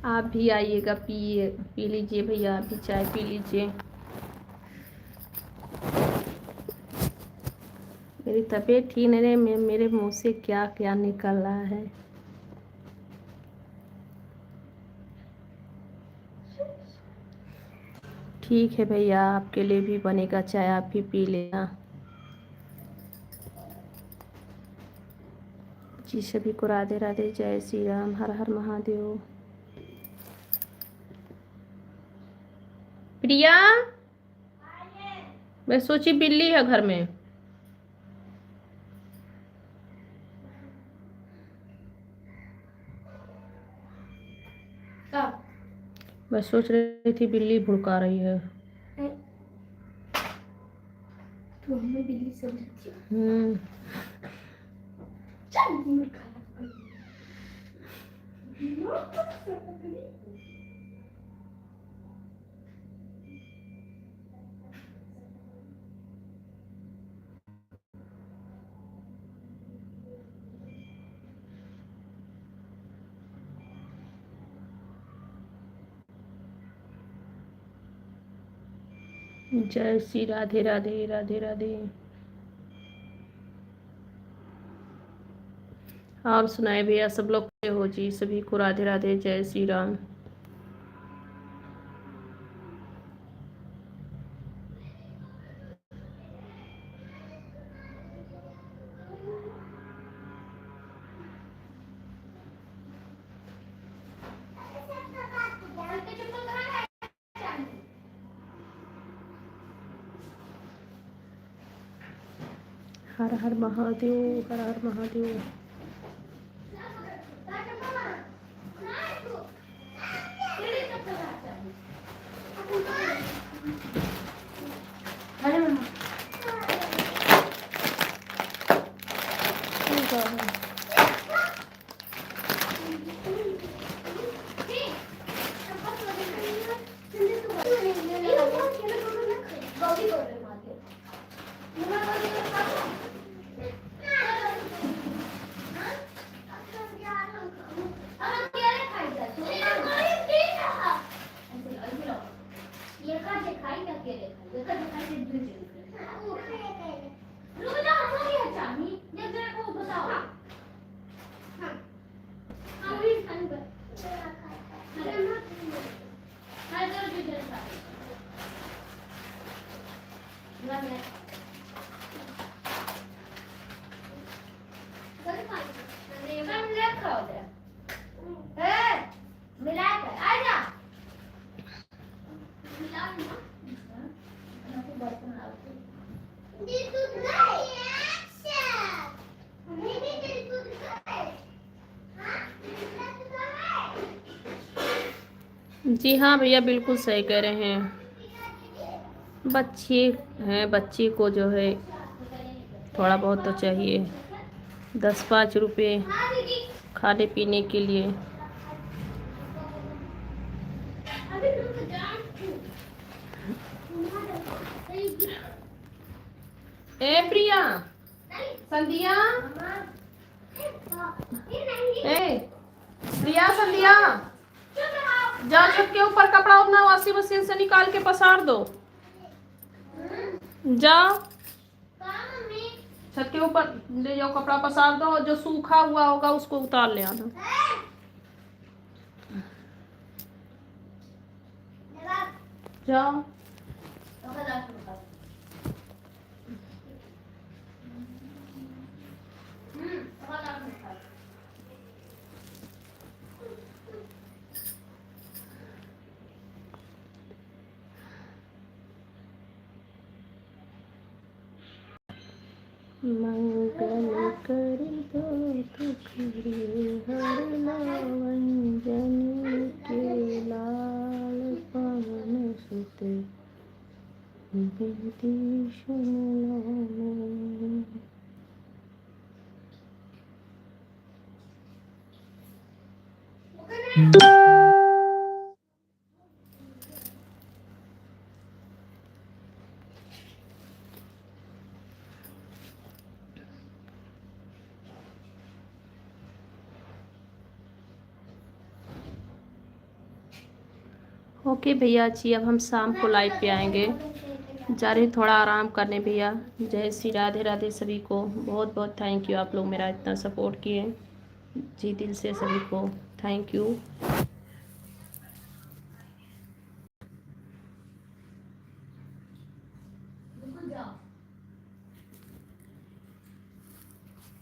आप भी आइएगा, पी लीजिए भैया, आप भी चाय पी लीजिए। मेरी तबीयत ठीक नहीं रही, मेरे मुंह से क्या क्या निकल रहा है। ठीक है भैया, आपके लिए भी बनेगा चाय, आप भी पी लेना। जी सभी को राधे राधे, जय श्री राम, हर हर महादेव। प्रिया, मैं सोची बिल्ली है घर में। मैं सोच रही थी बिल्ली भुड़का रही है। तो हमें बिल्ली सब लगती है। जय श्री राधे राधे, राधे राधे। आप सुनाए भैया, सब लोग कैसे हो जी? सभी को राधे राधे, जय श्री राम। हर हर महादेव, हर हर महादेव। अरे मम्मा जी हाँ भैया, बिल्कुल सही कह रहे हैं। बच्चे हैं, बच्चे को जो है थोड़ा बहुत तो चाहिए, 10-5 रुपए खाने पीने के लिए। ए प्रिया, संध्या, ए प्रिया, संध्या, जा छत के ऊपर कपड़ा अपना वॉशिंग मशीन से निकाल के पसार दो। जाओ छत के ऊपर ले जाओ, कपड़ा पसार दो, और जो सूखा हुआ होगा उसको उतार ले आना। जाओ। मंगल कर दो तुखरी हर लावंजन के लाल पवन सुत विधि सुन ओके भैया जी, अब हम शाम को लाइव पे आएंगे। जा रहे थोड़ा आराम करने भैया। जय श्री राधे राधे सभी को। बहुत बहुत थैंक यू, आप लोग मेरा इतना सपोर्ट किए जी, दिल से सभी को थैंक यू।